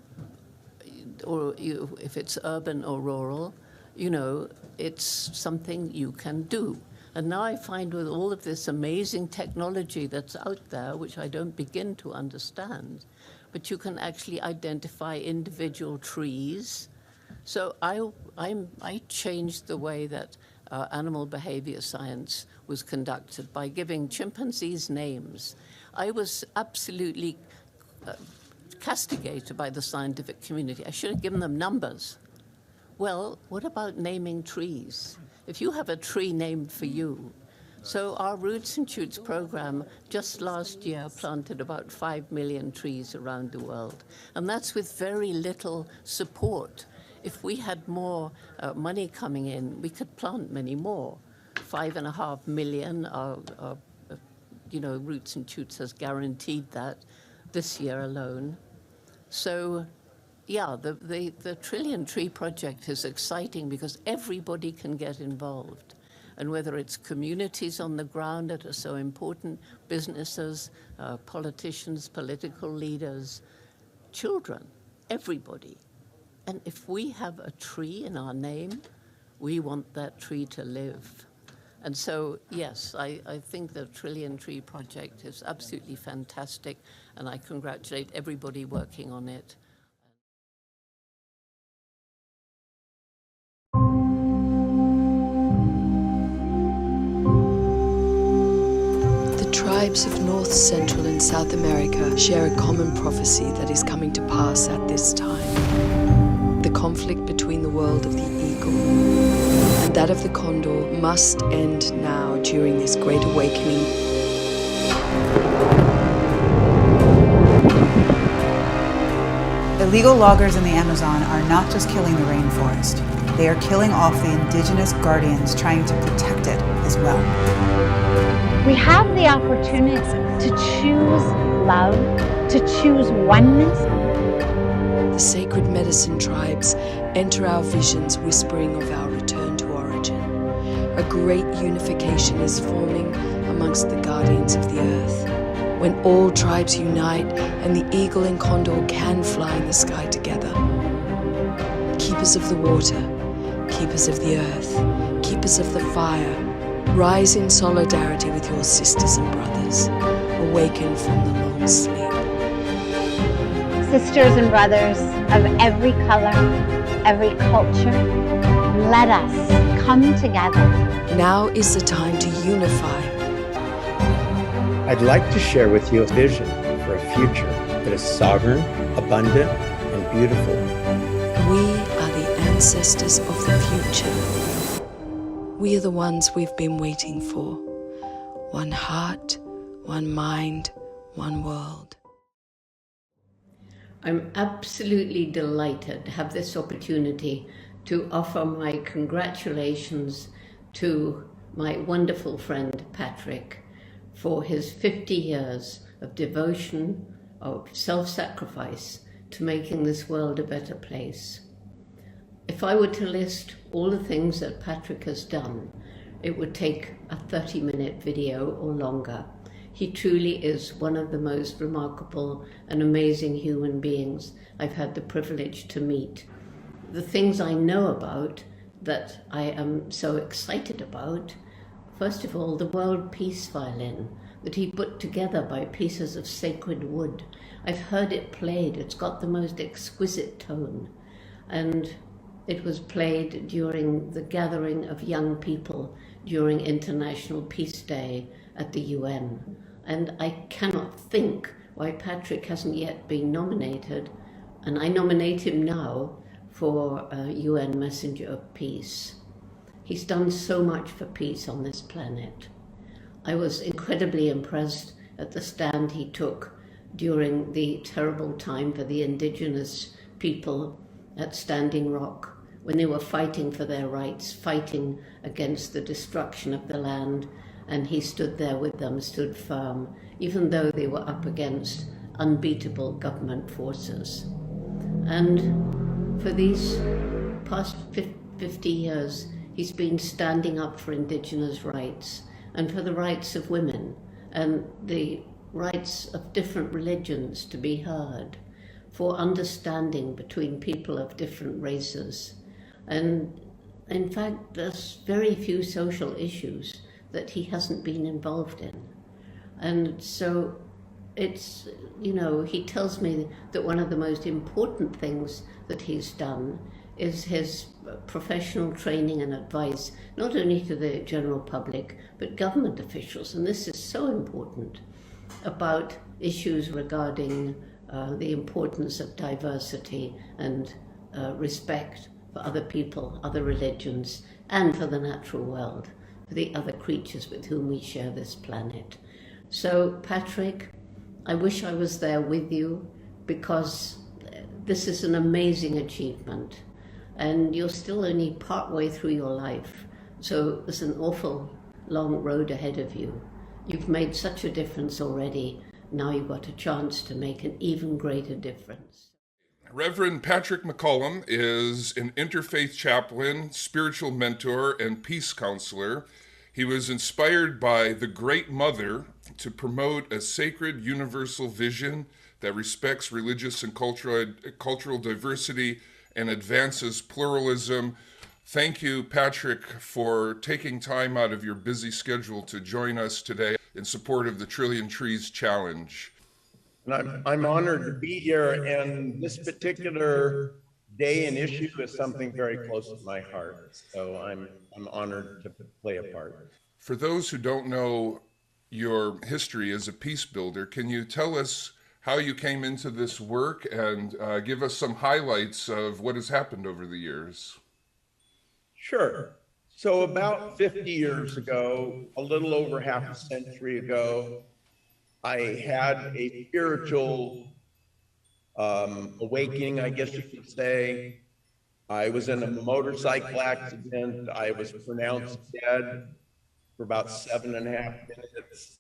if it's urban or rural, you know, it's something you can do. And now I find with all of this amazing technology that's out there, which I don't begin to understand, but you can actually identify individual trees. So I changed the way that animal behavior science was conducted by giving chimpanzees names. I was absolutely castigated by the scientific community. I should have given them numbers. Well, what about naming trees? If you have a tree named for you. So our Roots and Shoots program just last year planted about 5 million trees around the world. And that's with very little support. If we had more money coming in, we could plant many more. 5.5 million, you know, Roots and Shoots has guaranteed that this year alone. So yeah, the Trillion Tree Project is exciting because everybody can get involved. And whether it's communities on the ground that are so important, businesses, politicians, political leaders, children, everybody. And if we have a tree in our name, we want that tree to live. And so, yes, I think the Trillion Tree Project is absolutely fantastic, and I congratulate everybody working on it. The tribes of North, Central, and South America share a common prophecy that is coming to pass at this time. The conflict between the world of the eagle and that of the condor must end now during this great awakening. Illegal loggers in the Amazon are not just killing the rainforest. They are killing off the indigenous guardians trying to protect it as well. We have the opportunity to choose love, to choose oneness. The sacred medicine tribes enter our visions whispering of our return to origin, a great unification is forming amongst the guardians of the earth. When all tribes unite and the eagle and condor can fly in the sky together. Keepers of the water, keepers of the earth, keepers of the fire, rise in solidarity with your sisters and brothers, awaken from the long sleep. Sisters and brothers of every color, every culture, let us come together. Now is the time to unify. I'd like to share with you a vision for a future that is sovereign, abundant, and beautiful. We are the ancestors of the future. We are the ones we've been waiting for. One heart, one mind, one world. I'm absolutely delighted to have this opportunity to offer my congratulations to my wonderful friend Patrick for his 50 years of devotion, of self-sacrifice to making this world a better place. If I were to list all the things that Patrick has done, it would take a 30-minute video or longer. He truly is one of the most remarkable and amazing human beings I've had the privilege to meet. The things I know about that I am so excited about, first of all, the World Peace Violin that he put together by pieces of sacred wood. I've heard it played. It's got the most exquisite tone. And it was played during the gathering of young people during International Peace Day at the UN. And I cannot think why Patrick hasn't yet been nominated, and I nominate him now for UN Messenger of Peace. He's done so much for peace on this planet. I was incredibly impressed at the stand he took during the terrible time for the indigenous people at Standing Rock, when they were fighting for their rights, fighting against the destruction of the land, and he stood there with them, stood firm, even though they were up against unbeatable government forces. And for these past 50 years, he's been standing up for indigenous rights and for the rights of women and the rights of different religions to be heard, for understanding between people of different races. And in fact, there's very few social issues that he hasn't been involved in. And so it's, you know, he tells me that one of the most important things that he's done is his professional training and advice, not only to the general public, but government officials. And this is so important about issues regarding the importance of diversity and respect for other people, other religions, and for the natural world, for the other creatures with whom we share this planet. So, Patrick, I wish I was there with you, because this is an amazing achievement, and you're still only partway through your life, so there's an awful long road ahead of you. You've made such a difference already. Now you've got a chance to make an even greater difference. Reverend Patrick McCollum is an interfaith chaplain, spiritual mentor, and peace counselor. He was inspired by the Great Mother to promote a sacred universal vision that respects religious and cultural diversity and advances pluralism. Thank you, Patrick, for taking time out of your busy schedule to join us today in support of the Trillion Trees Challenge. And I'm honored to be here, and this particular day and issue is something very close to my heart. So I'm honored to play a part. For those who don't know your history as a peace builder, can you tell us how you came into this work and give us some highlights of what has happened over the years? Sure. So about 50 years ago, a little over half a century ago, I had a spiritual awakening, I guess you could say. I was in a motorcycle accident. I was pronounced dead for about 7.5 minutes.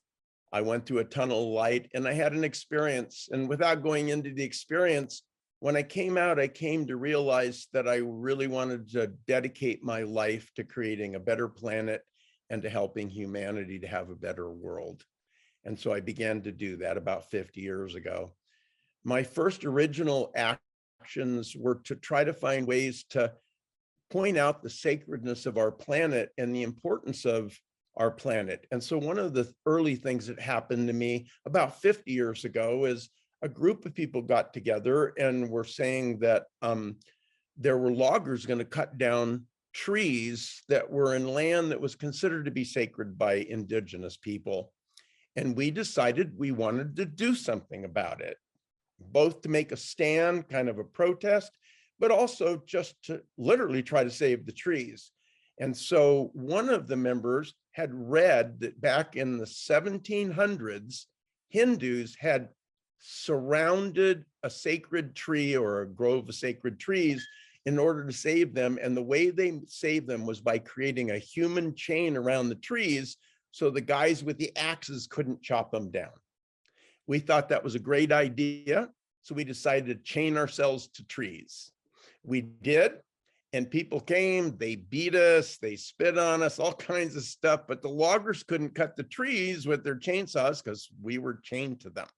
I went through a tunnel of light and I had an experience. And without going into the experience, When I came out, I came to realize that I really wanted to dedicate my life to creating a better planet and to helping humanity to have a better world. And so I began to do that about 50 years ago. My first original actions were to try to find ways to point out the sacredness of our planet and the importance of our planet. And so one of the early things that happened to me about 50 years ago is a group of people got together and were saying that there were loggers going to cut down trees that were in land that was considered to be sacred by indigenous people. And we decided we wanted to do something about it, both to make a stand, kind of a protest, but also just to literally try to save the trees. And so one of the members had read that back in the 1700s, Hindus had surrounded a sacred tree or a grove of sacred trees in order to save them. And the way they saved them was by creating a human chain around the trees so the guys with the axes couldn't chop them down. We thought that was a great idea, so we decided to chain ourselves to trees. We did, and people came, they beat us, they spit on us, all kinds of stuff, but the loggers couldn't cut the trees with their chainsaws because we were chained to them.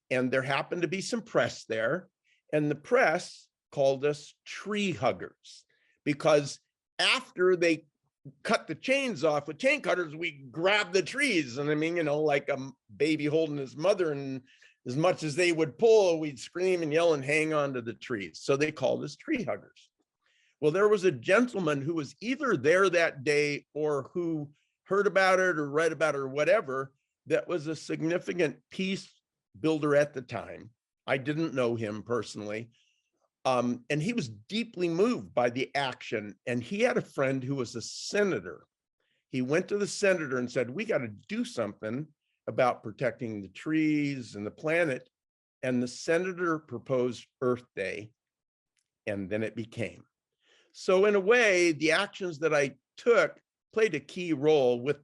And there happened to be some press there, and the press called us tree huggers because after they cut the chains off with chain cutters, we grabbed the trees. And I mean, you know, like a baby holding his mother, and as much as they would pull, we'd scream and yell and hang on to the trees. So they called us tree huggers. Well, there was a gentleman who was either there that day or who heard about it or read about it or whatever, that was a significant peace builder at the time. I didn't know him personally. And he was deeply moved by the action. And he had a friend who was a senator. He went to the senator and said, we got to do something about protecting the trees and the planet. And the senator proposed Earth Day, and then it became. So in a way, the actions that I took played a key role with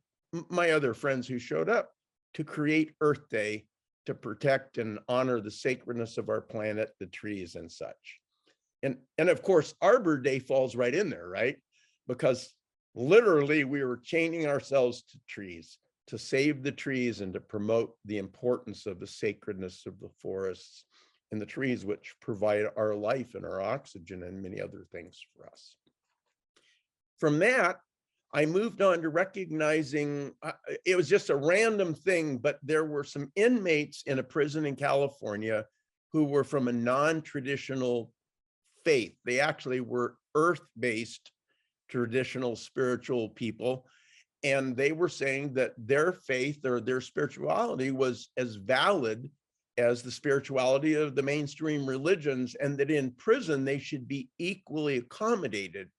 my other friends who showed up to create Earth Day to protect and honor the sacredness of our planet, the trees and such. And of course, Arbor Day falls right in there, right? Because literally we were chaining ourselves to trees to save the trees and to promote the importance of the sacredness of the forests and the trees, which provide our life and our oxygen and many other things for us. From that, I moved on to recognizing, it was just a random thing, but there were some inmates in a prison in California who were from a non-traditional faith. They actually were earth-based traditional spiritual people. And they were saying that their faith or their spirituality was as valid as the spirituality of the mainstream religions, and that in prison they should be equally accommodated,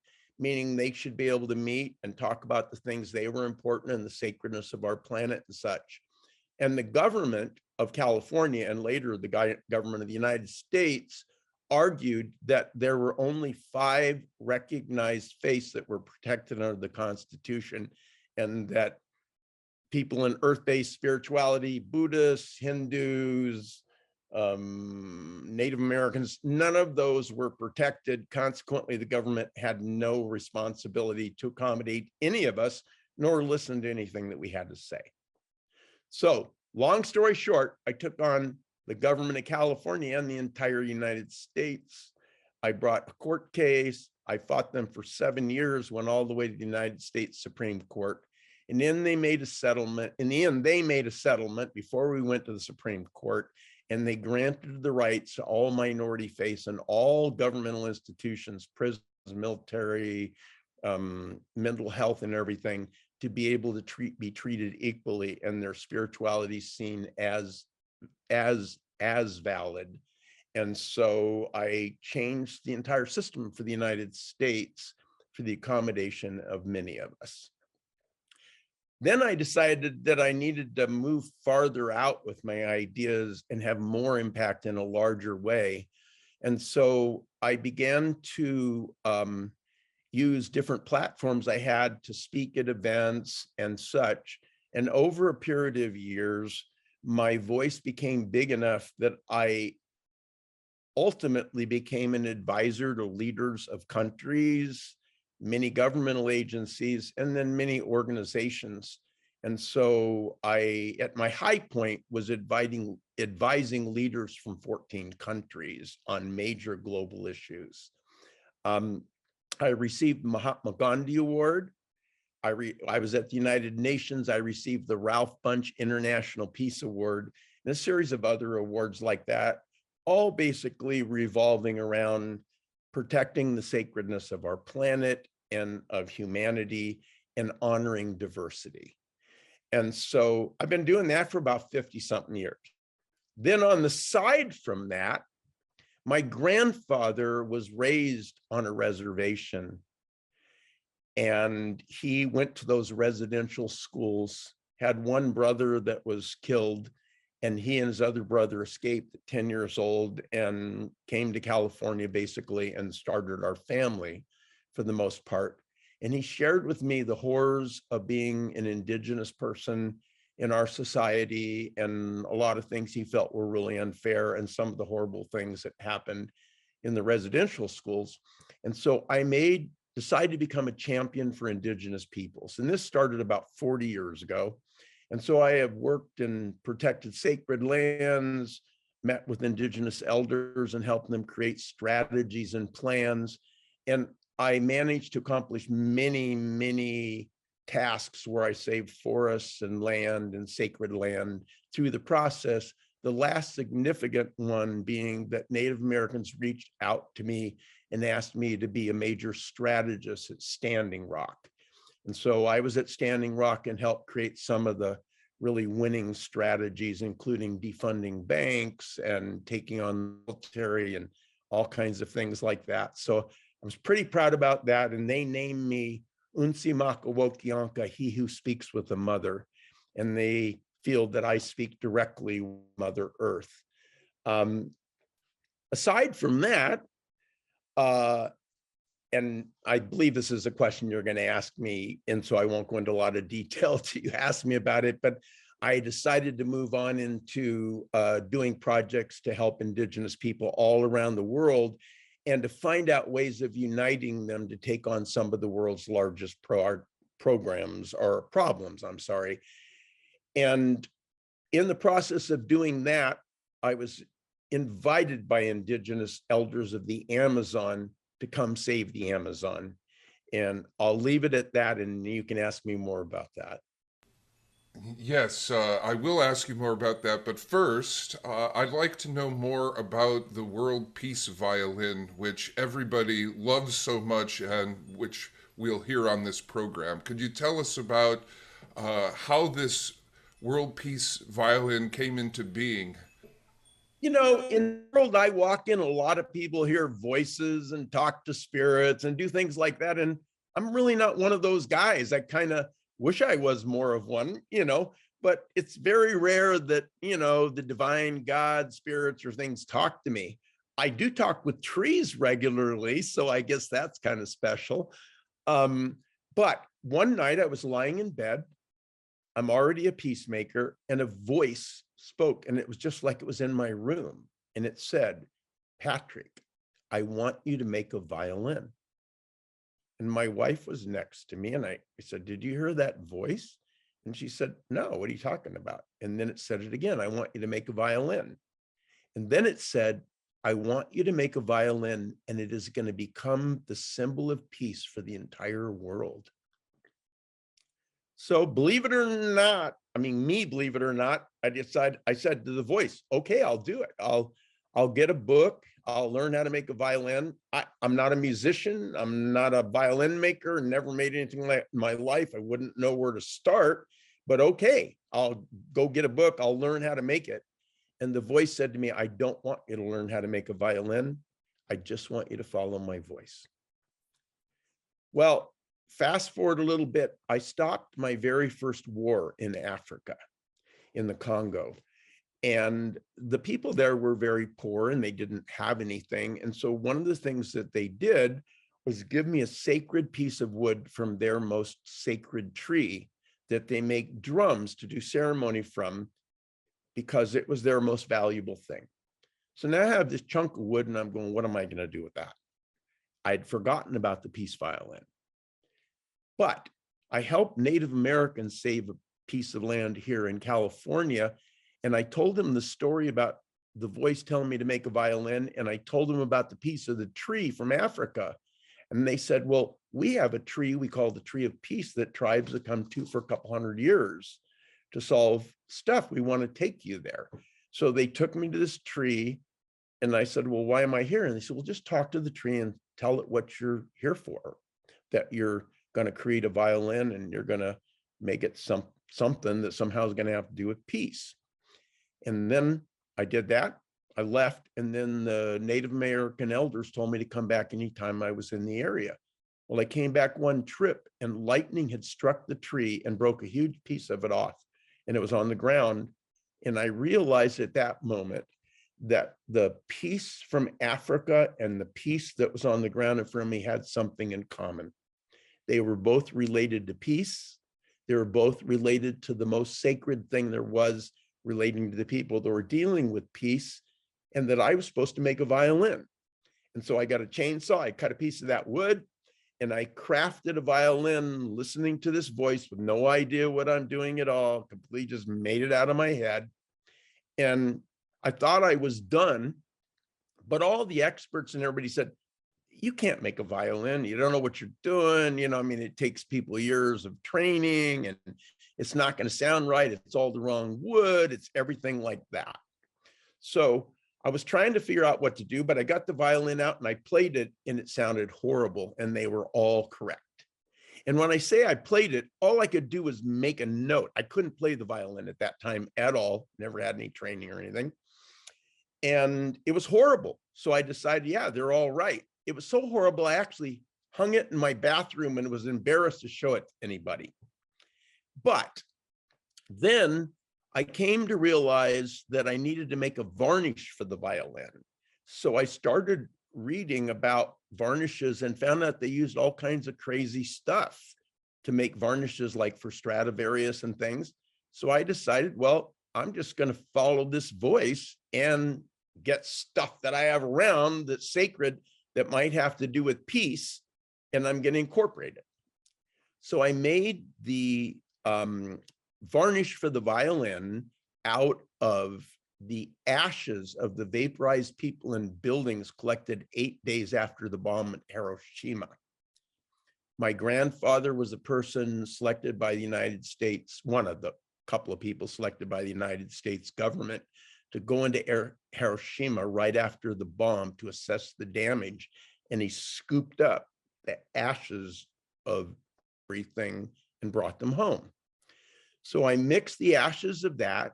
meaning they should be able to meet and talk about the things they were important and the sacredness of our planet and such. And the government of California, and later the government of the United States, argued that there were only 5 recognized faiths that were protected under the Constitution, and that people in earth-based spirituality, Buddhists, Hindus, Native Americans, none of those were protected. Consequently, the government had no responsibility to accommodate any of us, nor listen to anything that we had to say. So, long story short, I took on the government of California and the entire United States. I brought a court case. I fought them for 7 years, went all the way to the United States Supreme Court. And then they made a settlement. In the end, they made a settlement before we went to the Supreme Court, and they granted the rights to all minority faiths and all governmental institutions, prisons, military, mental health and everything, to be able to be treated equally and their spirituality seen as valid. And so I changed the entire system for the United States for the accommodation of many of us. Then I decided that I needed to move farther out with my ideas and have more impact in a larger way. And so I began to use different platforms I had to speak at events and such. And over a period of years, my voice became big enough that I ultimately became an advisor to leaders of countries, many governmental agencies, and then many organizations. And so I, at my high point, was advising leaders from 14 countries on major global issues. I received the Mahatma Gandhi Award. I was at the United Nations. I received the Ralph Bunche International Peace Award and a series of other awards like that, all basically revolving around protecting the sacredness of our planet and of humanity and honoring diversity. And so I've been doing that for about 50 something years. Then on the side from that, my grandfather was raised on a reservation, and he went to those residential schools, had one brother that was killed, and he and his other brother escaped at 10 years old and came to California basically and started our family for the most part. And he shared with me the horrors of being an indigenous person in our society and a lot of things he felt were really unfair and some of the horrible things that happened in the residential schools. And so I decided to become a champion for indigenous peoples. And this started about 40 years ago. And so I have worked and protected sacred lands, met with indigenous elders and helped them create strategies and plans. And I managed to accomplish many, many tasks where I saved forests and land and sacred land through the process. The last significant one being that Native Americans reached out to me and asked me to be a major strategist at Standing Rock. And so I was at Standing Rock and helped create some of the really winning strategies, including defunding banks and taking on military and all kinds of things like that. So I was pretty proud about that. And they named me Unsimakawokianka, he who speaks with the mother. And they feel that I speak directly with Mother Earth. Aside from that, and I believe this is a question you're going to ask me, and so I won't go into a lot of detail till you ask me about it, but I decided to move on into doing projects to help indigenous people all around the world and to find out ways of uniting them to take on some of the world's largest problems. And in the process of doing that, I was invited by indigenous elders of the Amazon to come save the Amazon. And I'll leave it at that, and you can ask me more about that. Yes, I will ask you more about that, but first, I'd like to know more about the World Peace Violin, which everybody loves so much and which we'll hear on this program. Could you tell us about how this World Peace Violin came into being? You know, in the world I walk in, a lot of people hear voices and talk to spirits and do things like that. And I'm really not one of those guys. I kind of wish I was more of one, but it's very rare that, the divine God, spirits or things talk to me. I do talk with trees regularly, so I guess that's kind of special. But one night I was lying in bed. I'm already a peacemaker, and a voice spoke, and it was just like it was in my room. And it said, "Patrick, I want you to make a violin." And my wife was next to me, and I said, "Did you hear that voice?" And she said, "No, what are you talking about?" And then it said it again, "I want you to make a violin." And then it said, "I want you to make a violin, and it is going to become the symbol of peace for the entire world." So believe it or not, believe it or not, I said to the voice, "Okay, I'll do it. I'll get a book. I'll learn how to make a violin." I'm not a musician. I'm not a violin maker, never made anything like in my life. I wouldn't know where to start, but okay, I'll go get a book. I'll learn how to make it. And the voice said to me, "I don't want you to learn how to make a violin. I just want you to follow my voice." Well, fast forward a little bit, I stopped my very first war in Africa, in the Congo. And the people there were very poor and they didn't have anything. And so one of the things that they did was give me a sacred piece of wood from their most sacred tree that they make drums to do ceremony from, because it was their most valuable thing. So now I have this chunk of wood and I'm going, what am I going to do with that? I'd forgotten about the peace violin. But I helped Native Americans save a piece of land here in California. And I told them the story about the voice telling me to make a violin. And I told them about the piece of the tree from Africa. And they said, well, we have a tree we call the tree of peace that tribes have come to for a couple hundred years to solve stuff. We want to take you there. So they took me to this tree and I said, well, why am I here? And they said, well, just talk to the tree and tell it what you're here for, that you're going to create a violin and you're going to make it something that somehow is going to have to do with peace. And then I did that. I left, and then the Native American elders told me to come back anytime I was in the area. Well, I came back one trip and lightning had struck the tree and broke a huge piece of it off, and it was on the ground. And I realized at that moment that the piece from Africa and the piece that was on the ground in front of me had something in common. They were both related to peace. They were both related to the most sacred thing there was relating to the people that were dealing with peace, and that I was supposed to make a violin. And so I got a chainsaw, I cut a piece of that wood, and I crafted a violin listening to this voice with no idea what I'm doing at all, completely just made it out of my head. And I thought I was done, but all the experts and everybody said, you can't make a violin. You don't know what you're doing. You know, I mean, it takes people years of training and it's not going to sound right. It's all the wrong wood. It's everything like that. So I was trying to figure out what to do, but I got the violin out and I played it and it sounded horrible and they were all correct. And when I say I played it, all I could do was make a note. I couldn't play the violin at that time at all. Never had any training or anything. And it was horrible. So I decided, yeah, they're all right. It was so horrible, I actually hung it in my bathroom and was embarrassed to show it to anybody. But then I came to realize that I needed to make a varnish for the violin. So I started reading about varnishes and found out they used all kinds of crazy stuff to make varnishes, like for Stradivarius and things. So I decided, well, I'm just going to follow this voice and get stuff that I have around that's sacred that might have to do with peace, and I'm going to incorporate it. So I made the varnish for the violin out of the ashes of the vaporized people and buildings collected 8 days after the bomb at Hiroshima. My grandfather was a person selected by the United States, one of the couple of people selected by the United States government to go into Hiroshima right after the bomb to assess the damage. And he scooped up the ashes of everything and brought them home. So I mixed the ashes of that,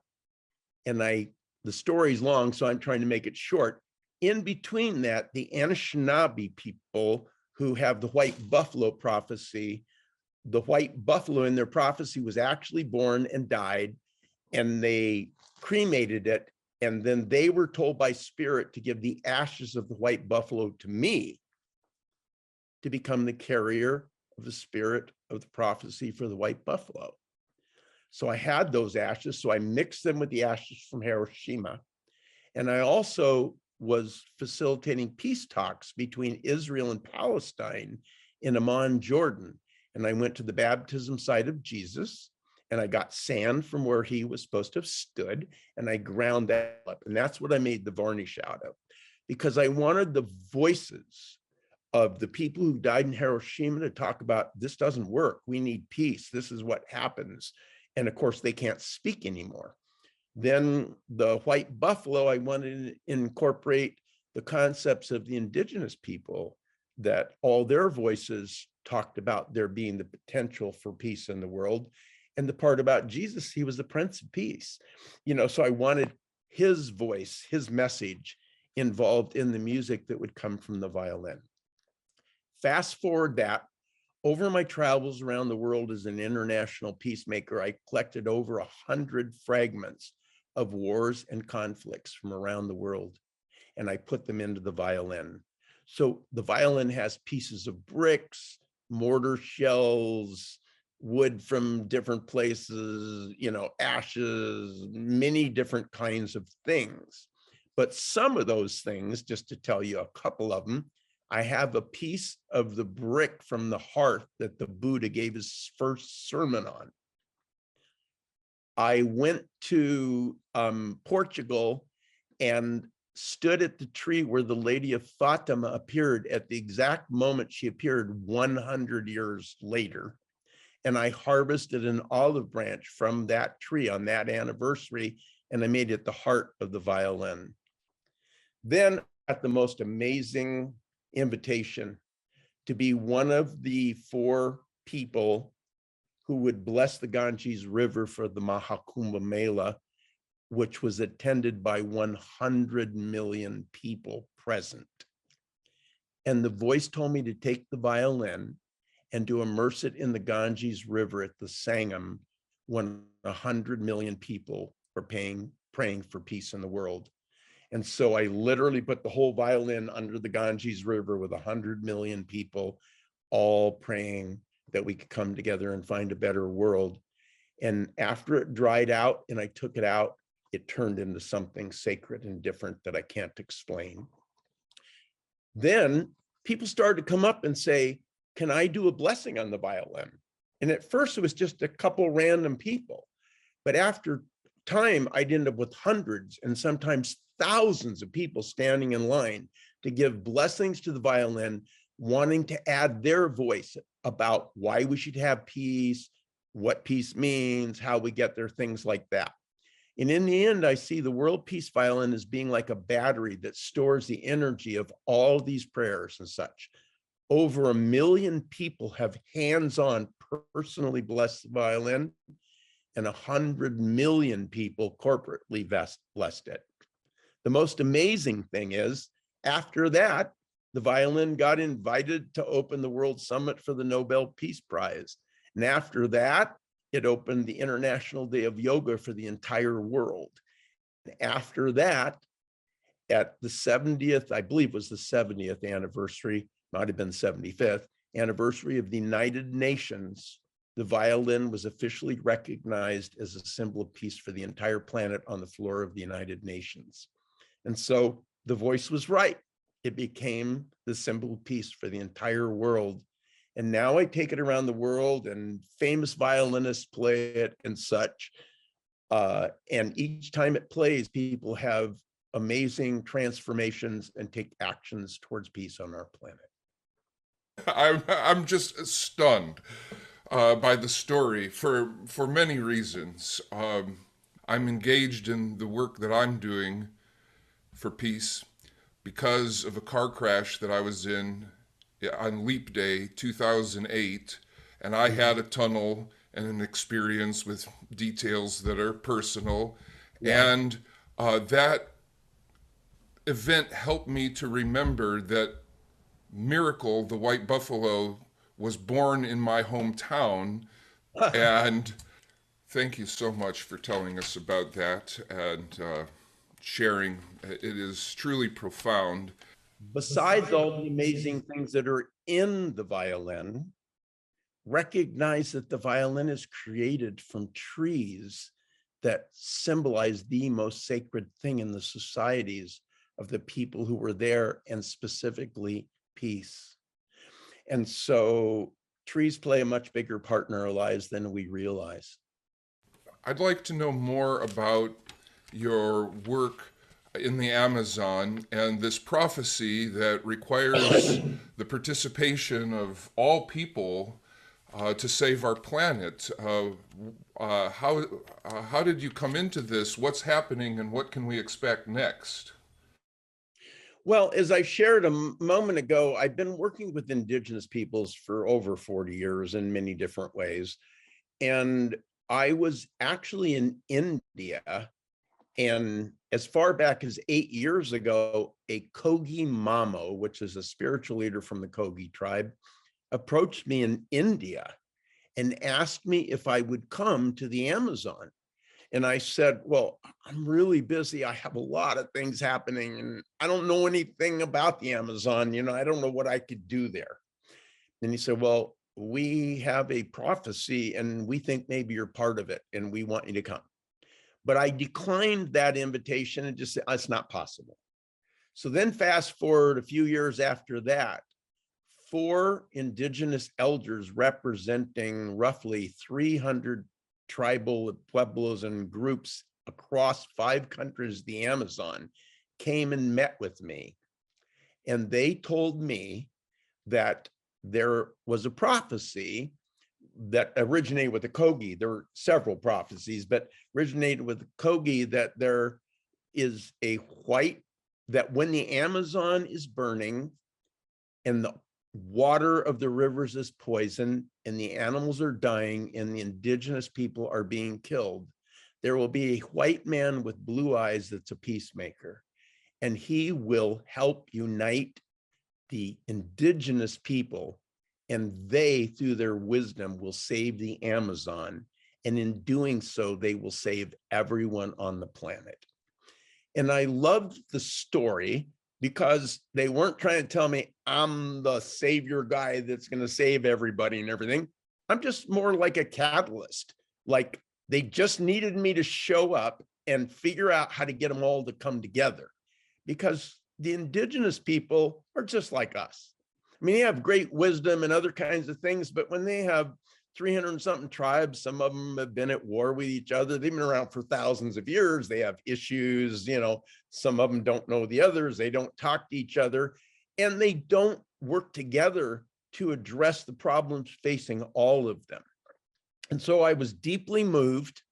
and the story's long, so I'm trying to make it short. In between that, the Anishinaabe people who have the white buffalo prophecy, the white buffalo in their prophecy was actually born and died, and they cremated it. And then they were told by spirit to give the ashes of the white buffalo to me to become the carrier of the spirit of the prophecy for the white buffalo. So I had those ashes, so I mixed them with the ashes from Hiroshima. And I also was facilitating peace talks between Israel and Palestine in Amman, Jordan. And I went to the baptism site of Jesus, and I got sand from where he was supposed to have stood, and I ground that up. And that's what I made the varnish out of, because I wanted the voices of the people who died in Hiroshima to talk about, this doesn't work. We need peace. This is what happens. And of course, they can't speak anymore. Then the white buffalo, I wanted to incorporate the concepts of the indigenous people, that all their voices talked about there being the potential for peace in the world. And the part about Jesus, he was the Prince of Peace. You know, so I wanted his voice, his message involved in the music that would come from the violin. Fast forward that, over my travels around the world as an international peacemaker, I collected over 100 fragments of wars and conflicts from around the world, and I put them into the violin. So the violin has pieces of bricks, mortar shells, wood from different places, you know, ashes, many different kinds of things. But some of those things, just to tell you a couple of them, I have a piece of the brick from the hearth that the Buddha gave his first sermon on. I went to Portugal and stood at the tree where the Lady of Fatima appeared at the exact moment she appeared 100 years later. And I harvested an olive branch from that tree on that anniversary, and I made it the heart of the violin. Then at the most amazing invitation to be one of the 4 people who would bless the Ganges River for the Mahakumbh Mela, which was attended by 100 million people present. And the voice told me to take the violin and to immerse it in the Ganges River at the Sangam when 100 million people were praying for peace in the world. And so I literally put the whole violin under the Ganges River with 100 million people all praying that we could come together and find a better world. And after it dried out and I took it out, it turned into something sacred and different that I can't explain. Then people started to come up and say, can I do a blessing on the violin? And at first it was just a couple random people. But after time, I'd end up with hundreds and sometimes thousands of people standing in line to give blessings to the violin, wanting to add their voice about why we should have peace, what peace means, how we get there, things like that. And in the end, I see the World Peace Violin as being like a battery that stores the energy of all these prayers and such. Over 1 million people have hands-on personally blessed the violin, and 100 million people corporately blessed it. The most amazing thing is, after that, the violin got invited to open the World Summit for the Nobel Peace Prize. And after that, it opened the International Day of Yoga for the entire world. And after that, at the 70th, I believe it was the 70th anniversary, might have been 75th anniversary of the United Nations, the violin was officially recognized as a symbol of peace for the entire planet on the floor of the United Nations. And so the voice was right. It became the symbol of peace for the entire world. And now I take it around the world and famous violinists play it and such. And each time it plays, people have amazing transformations and take actions towards peace on our planet. I'm just stunned by the story for many reasons. I'm engaged in the work that I'm doing for peace because of a car crash that I was in on Leap Day 2008, and I had a tunnel and an experience with details that are personal, and that event helped me to remember that Miracle, the white buffalo, was born in my hometown. And thank you so much for telling us about that and sharing. It is truly profound. Besides all the amazing things that are in the violin, recognize that the violin is created from trees that symbolize the most sacred thing in the societies of the people who were there, and specifically peace. And so trees play a much bigger part in our lives than we realize. I'd like to know more about your work in the Amazon and this prophecy that requires the participation of all people to save our planet. How did you come into this? What's happening and what can we expect next? Well, as I shared a moment ago, I've been working with Indigenous peoples for over 40 years in many different ways. And I was actually in India, and as far back as 8 years ago, a Kogi Mamo, which is a spiritual leader from the Kogi tribe, approached me in India and asked me if I would come to the Amazon. And I said, well, I'm really busy. I have a lot of things happening and I don't know anything about the Amazon. I don't know what I could do there. And he said, well, we have a prophecy and we think maybe you're part of it and we want you to come. But I declined that invitation and just said, it's not possible. So then fast forward a few years after that, 4 indigenous elders representing roughly 300 tribal pueblos and groups across 5 countries, the Amazon, came and met with me. And they told me that there was a prophecy that originated with the Kogi. There were several prophecies, but originated with the Kogi, that there is a white, that when the Amazon is burning and the water of the rivers is poisoned and the animals are dying and the indigenous people are being killed, there will be a white man with blue eyes that's a peacemaker, and he will help unite the indigenous people, and they, through their wisdom, will save the Amazon. And in doing so, they will save everyone on the planet. And I loved the story because they weren't trying to tell me I'm the savior guy that's going to save everybody and everything. I'm just more like a catalyst. Like, they just needed me to show up and figure out how to get them all to come together, because the indigenous people are just like us. I mean, they have great wisdom and other kinds of things, but when they have 300 and something tribes, some of them have been at war with each other. They've been around for thousands of years. They have issues, you know, some of them don't know the others. They don't talk to each other, and they don't work together to address the problems facing all of them. And so I was deeply moved.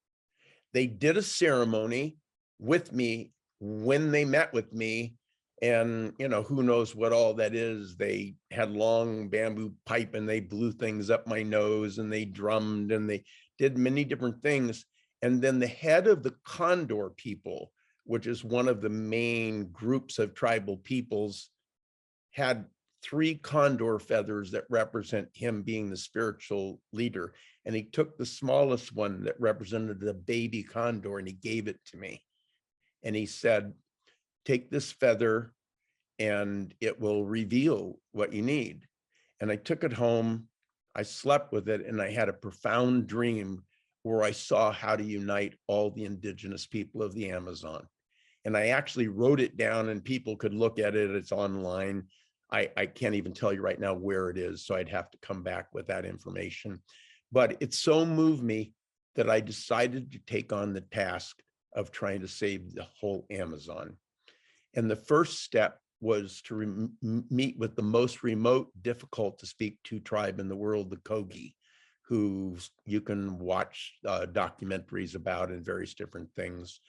They did a ceremony with me when they met with me. And, you know, who knows what all that is. They had long bamboo pipe and they blew things up my nose and they drummed and they did many different things. And then the head of the Condor people, which is one of the main groups of tribal peoples, had 3 condor feathers that represent him being the spiritual leader. And he took the smallest one that represented the baby condor and he gave it to me. And he said, take this feather and it will reveal what you need. And I took it home, I slept with it, and I had a profound dream where I saw how to unite all the indigenous people of the Amazon. And I actually wrote it down and people could look at it. It's online. I can't even tell you right now where it is, so I'd have to come back with that information. But it so moved me that I decided to take on the task of trying to save the whole Amazon. And the first step was to meet with the most remote, difficult to speak to tribe in the world, the Kogi, who you can watch documentaries about and various different things.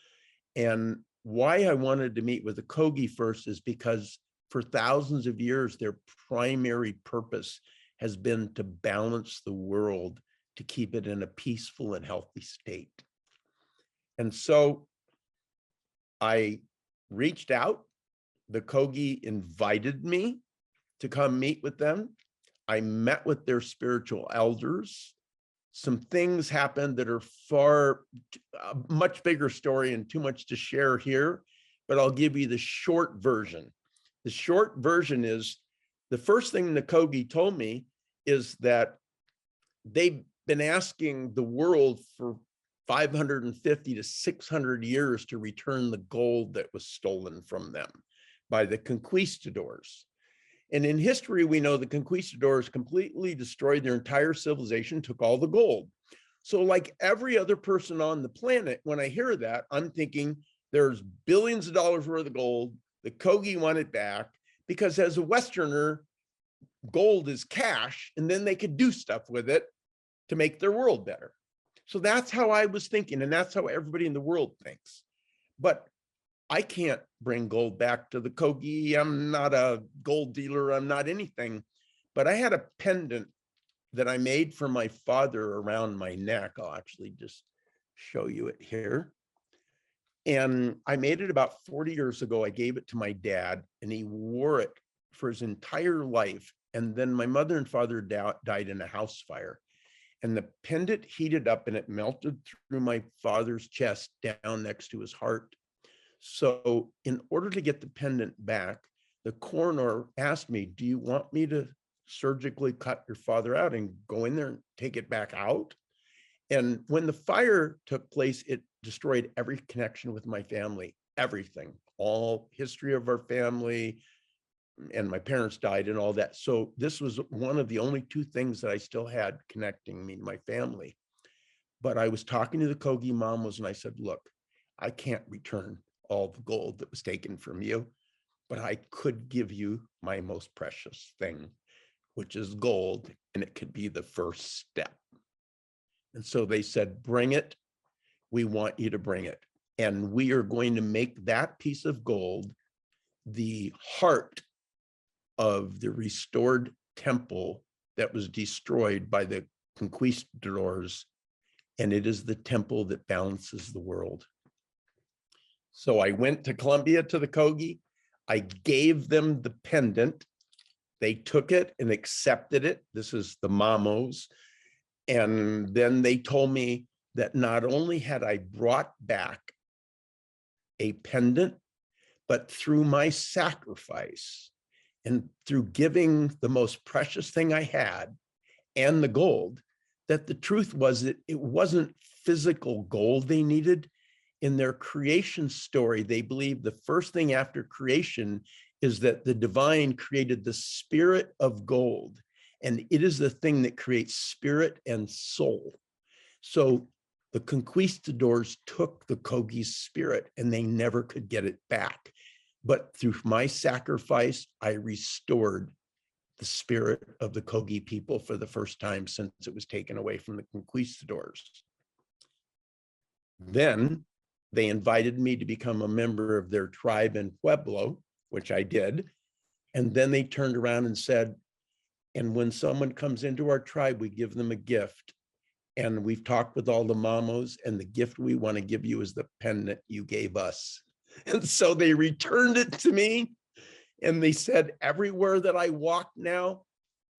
And why I wanted to meet with the Kogi first is because for thousands of years, their primary purpose has been to balance the world, to keep it in a peaceful and healthy state. And so I reached out. The Kogi invited me to come meet with them. I met with their spiritual elders. Some things happened that are a much bigger story and too much to share here, but I'll give you the short version. The short version is, the first thing the Kogi told me is that they've been asking the world for 550 to 600 years to return the gold that was stolen from them by the conquistadors. And in history, we know the conquistadors completely destroyed their entire civilization, took all the gold. So like every other person on the planet, when I hear that, I'm thinking there's billions of dollars worth of gold. The Kogi want it back because as a Westerner, gold is cash, and then they could do stuff with it to make their world better. So that's how I was thinking, and that's how everybody in the world thinks. But I can't bring gold back to the Kogi. I'm not a gold dealer. I'm not anything. But I had a pendant that I made for my father around my neck. I'll actually just show you it here. And I made it about 40 years ago. I gave it to my dad, and he wore it for his entire life. And then my mother and father died in a house fire. And the pendant heated up and it melted through my father's chest down next to his heart. So in order to get the pendant back, the coroner asked me, do you want me to surgically cut your father out and go in there and take it back out? And when the fire took place, it destroyed every connection with my family, everything, all history of our family, and my parents died and all that. So this was one of the only two things that I still had connecting me to my family. But I was talking to the Kogi Mamos and I said, look, I can't return all the gold that was taken from you, but I could give you my most precious thing, which is gold, and it could be the first step. And so they said, bring it. We want you to bring it. And we are going to make that piece of gold the heart of the restored temple that was destroyed by the conquistadors. And it is the temple that balances the world. So I went to Colombia to the Kogi. I gave them the pendant. They took it and accepted it. This is the Mamos. And then they told me that not only had I brought back a pendant, but through my sacrifice and through giving the most precious thing I had and the gold, that the truth was that it wasn't physical gold they needed. In their creation story, they believe the first thing after creation is that the divine created the spirit of gold, and it is the thing that creates spirit and soul. So the conquistadors took the Kogi's spirit and they never could get it back. But through my sacrifice, I restored the spirit of the Kogi people for the first time since it was taken away from the conquistadors. Then they invited me to become a member of their tribe in Pueblo, which I did. And then they turned around and said, and when someone comes into our tribe, we give them a gift. And we've talked with all the Mamos, and the gift we want to give you is the pendant you gave us. And so they returned it to me. And they said, everywhere that I walk now,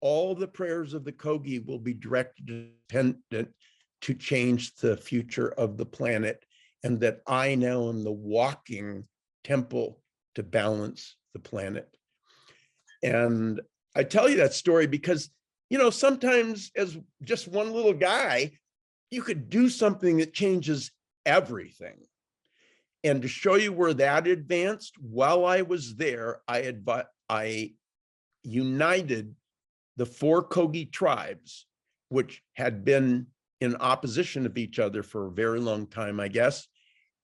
all the prayers of the Kogi will be directed to the pendant to change the future of the planet. And that I now am the walking temple to balance the planet. And I tell you that story because, you know, sometimes as just one little guy, you could do something that changes everything. And to show you where that advanced, while I was there, I united the 4 Kogi tribes, which had been in opposition of each other for a very long time, I guess.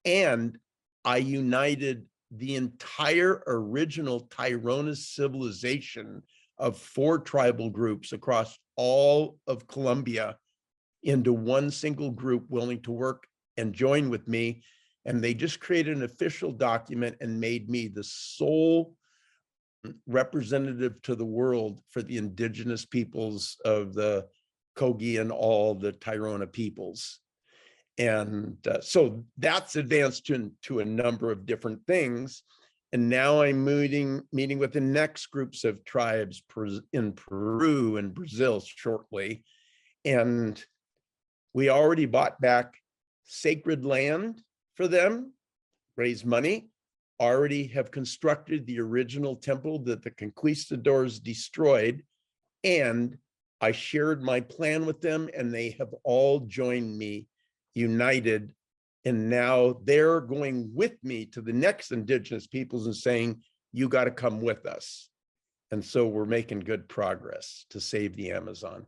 And I united the entire original Tyronis civilization of 4 tribal groups across all of Colombia into one single group willing to work and join with me. And they just created an official document and made me the sole representative to the world for the indigenous peoples of the Kogi and all the Tairona peoples. And so that's advanced to a number of different things. And now I'm meeting with the next groups of tribes in Peru and Brazil shortly. And we already bought back sacred land for them, raised money, already have constructed the original temple that the conquistadors destroyed. And I shared my plan with them, and they have all joined me, united. And now they're going with me to the next indigenous peoples and saying, you got to come with us. And so we're making good progress to save the Amazon.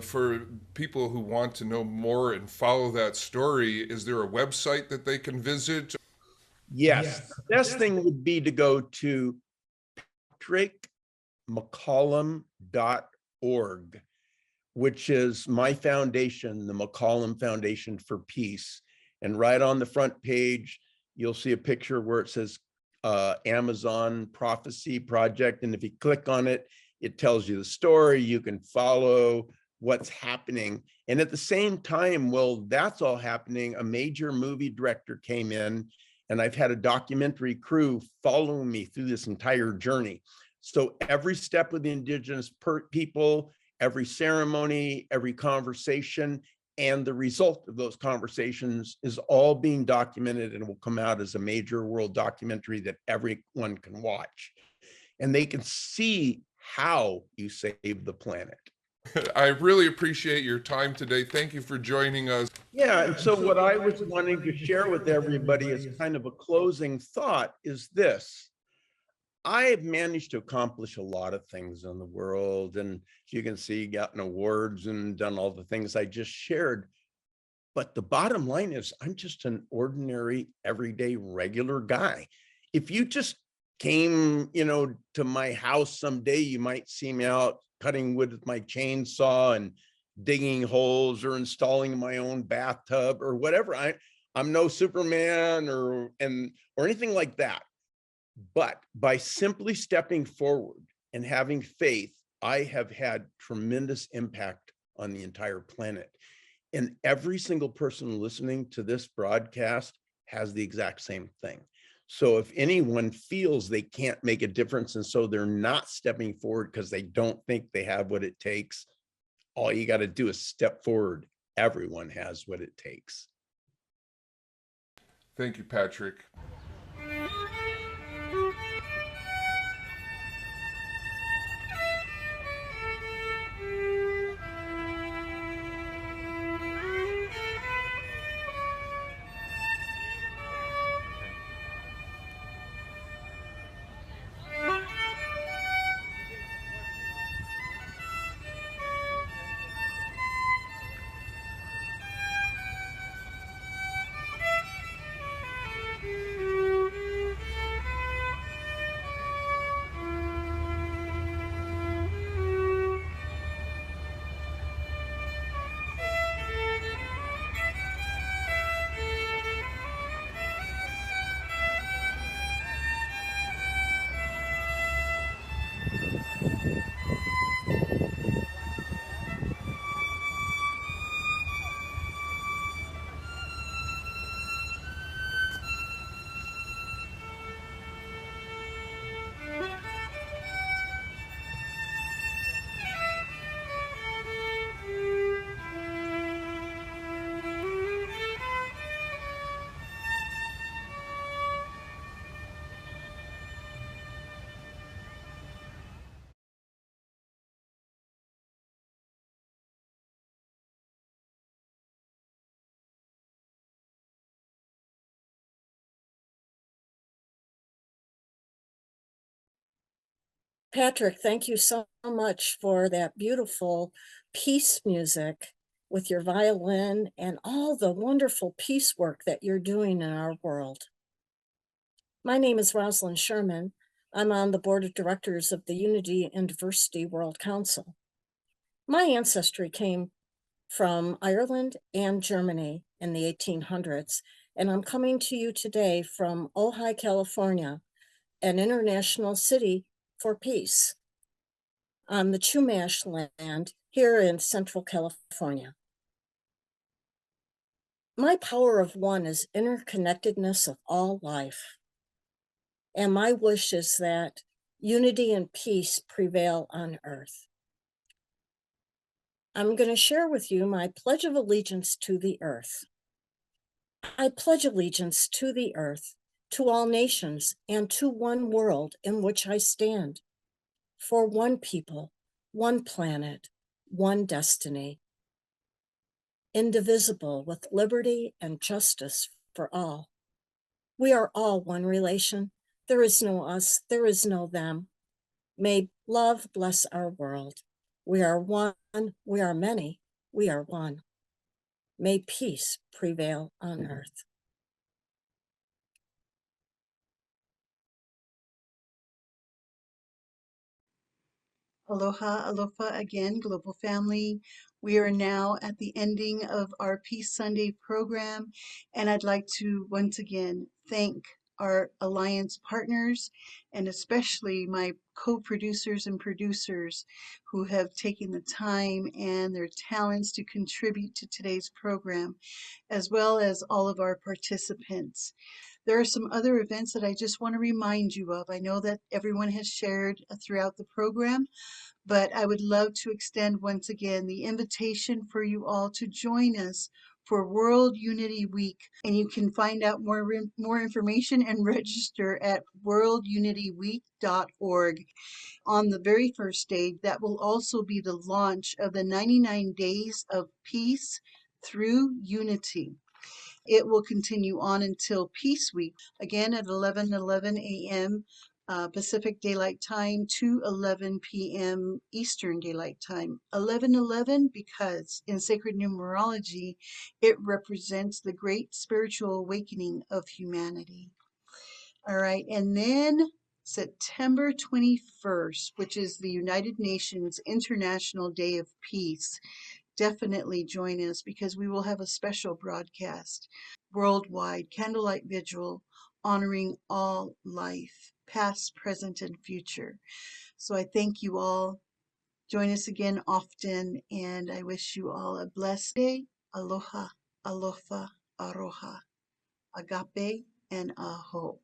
For people who want to know more and follow that story, is there a website that they can visit? Yes. The best thing would be to go to patrickmccollum.org, which is my foundation, the McCollum Foundation for Peace. And right on the front page, you'll see a picture where it says Amazon Prophecy Project. And if you click on it, it tells you the story. You can follow what's happening. And at the same time, while that's all happening, a major movie director came in, and I've had a documentary crew following me through this entire journey. So every step with the indigenous people, every ceremony, every conversation, and the result of those conversations is all being documented and will come out as a major world documentary that everyone can watch. And they can see how you save the planet. I really appreciate your time today. Thank you for joining us. Yeah, and so what I was wanting to share with everybody as kind of a closing thought is this. I have managed to accomplish a lot of things in the world, and as you can see, gotten awards and done all the things I just shared. But the bottom line is I'm just an ordinary, everyday, regular guy. If you just came, to my house someday, you might see me out cutting wood with my chainsaw and digging holes or installing my own bathtub or whatever. I'm no Superman or anything like that. But by simply stepping forward and having faith, I have had tremendous impact on the entire planet. And every single person listening to this broadcast has the exact same thing. So if anyone feels they can't make a difference and so they're not stepping forward because they don't think they have what it takes, all you got to do is step forward. Everyone has what it takes. Thank you, Patrick. Patrick, thank you so much for that beautiful peace music with your violin and all the wonderful peace work that you're doing in our world. My name is Rosalind Sherman. I'm on the board of directors of the Unity and Diversity World Council. My ancestry came from Ireland and Germany in the 1800s, and I'm coming to you today from Ojai, California, an international city for peace, on the Chumash land here in Central California. My power of one is interconnectedness of all life. And my wish is that unity and peace prevail on earth. I'm going to share with you my Pledge of Allegiance to the earth. I pledge allegiance to the earth, to all nations, and to one world in which I stand, for one people, one planet, one destiny, indivisible with liberty and justice for all. We are all one relation. There is no us, there is no them. May love bless our world. We are one, we are many, we are one. May peace prevail on earth. Aloha, aloha again, global family. We are now at the ending of our Peace Sunday program, and I'd like to once again thank our alliance partners and especially my co-producers and producers who have taken the time and their talents to contribute to today's program, as well as all of our participants. There are some other events that I just want to remind you of. I know that everyone has shared throughout the program, but I would love to extend once again the invitation for you all to join us for World Unity Week. And you can find out more information and register at worldunityweek.org. On the very first day, that will also be the launch of the 99 Days of Peace through Unity. It will continue on until Peace Week, again at 11:11 a.m. Pacific Daylight Time to 11 p.m. Eastern Daylight Time. 11:11 because in sacred numerology, it represents the great spiritual awakening of humanity. All right, and then September 21st, which is the United Nations International Day of Peace. Definitely join us because we will have a special broadcast worldwide candlelight vigil honoring all life, past, present, and future. So I thank you all. Join us again often, and I wish you all a blessed day. Aloha, alofa, aroha, agape, and aho.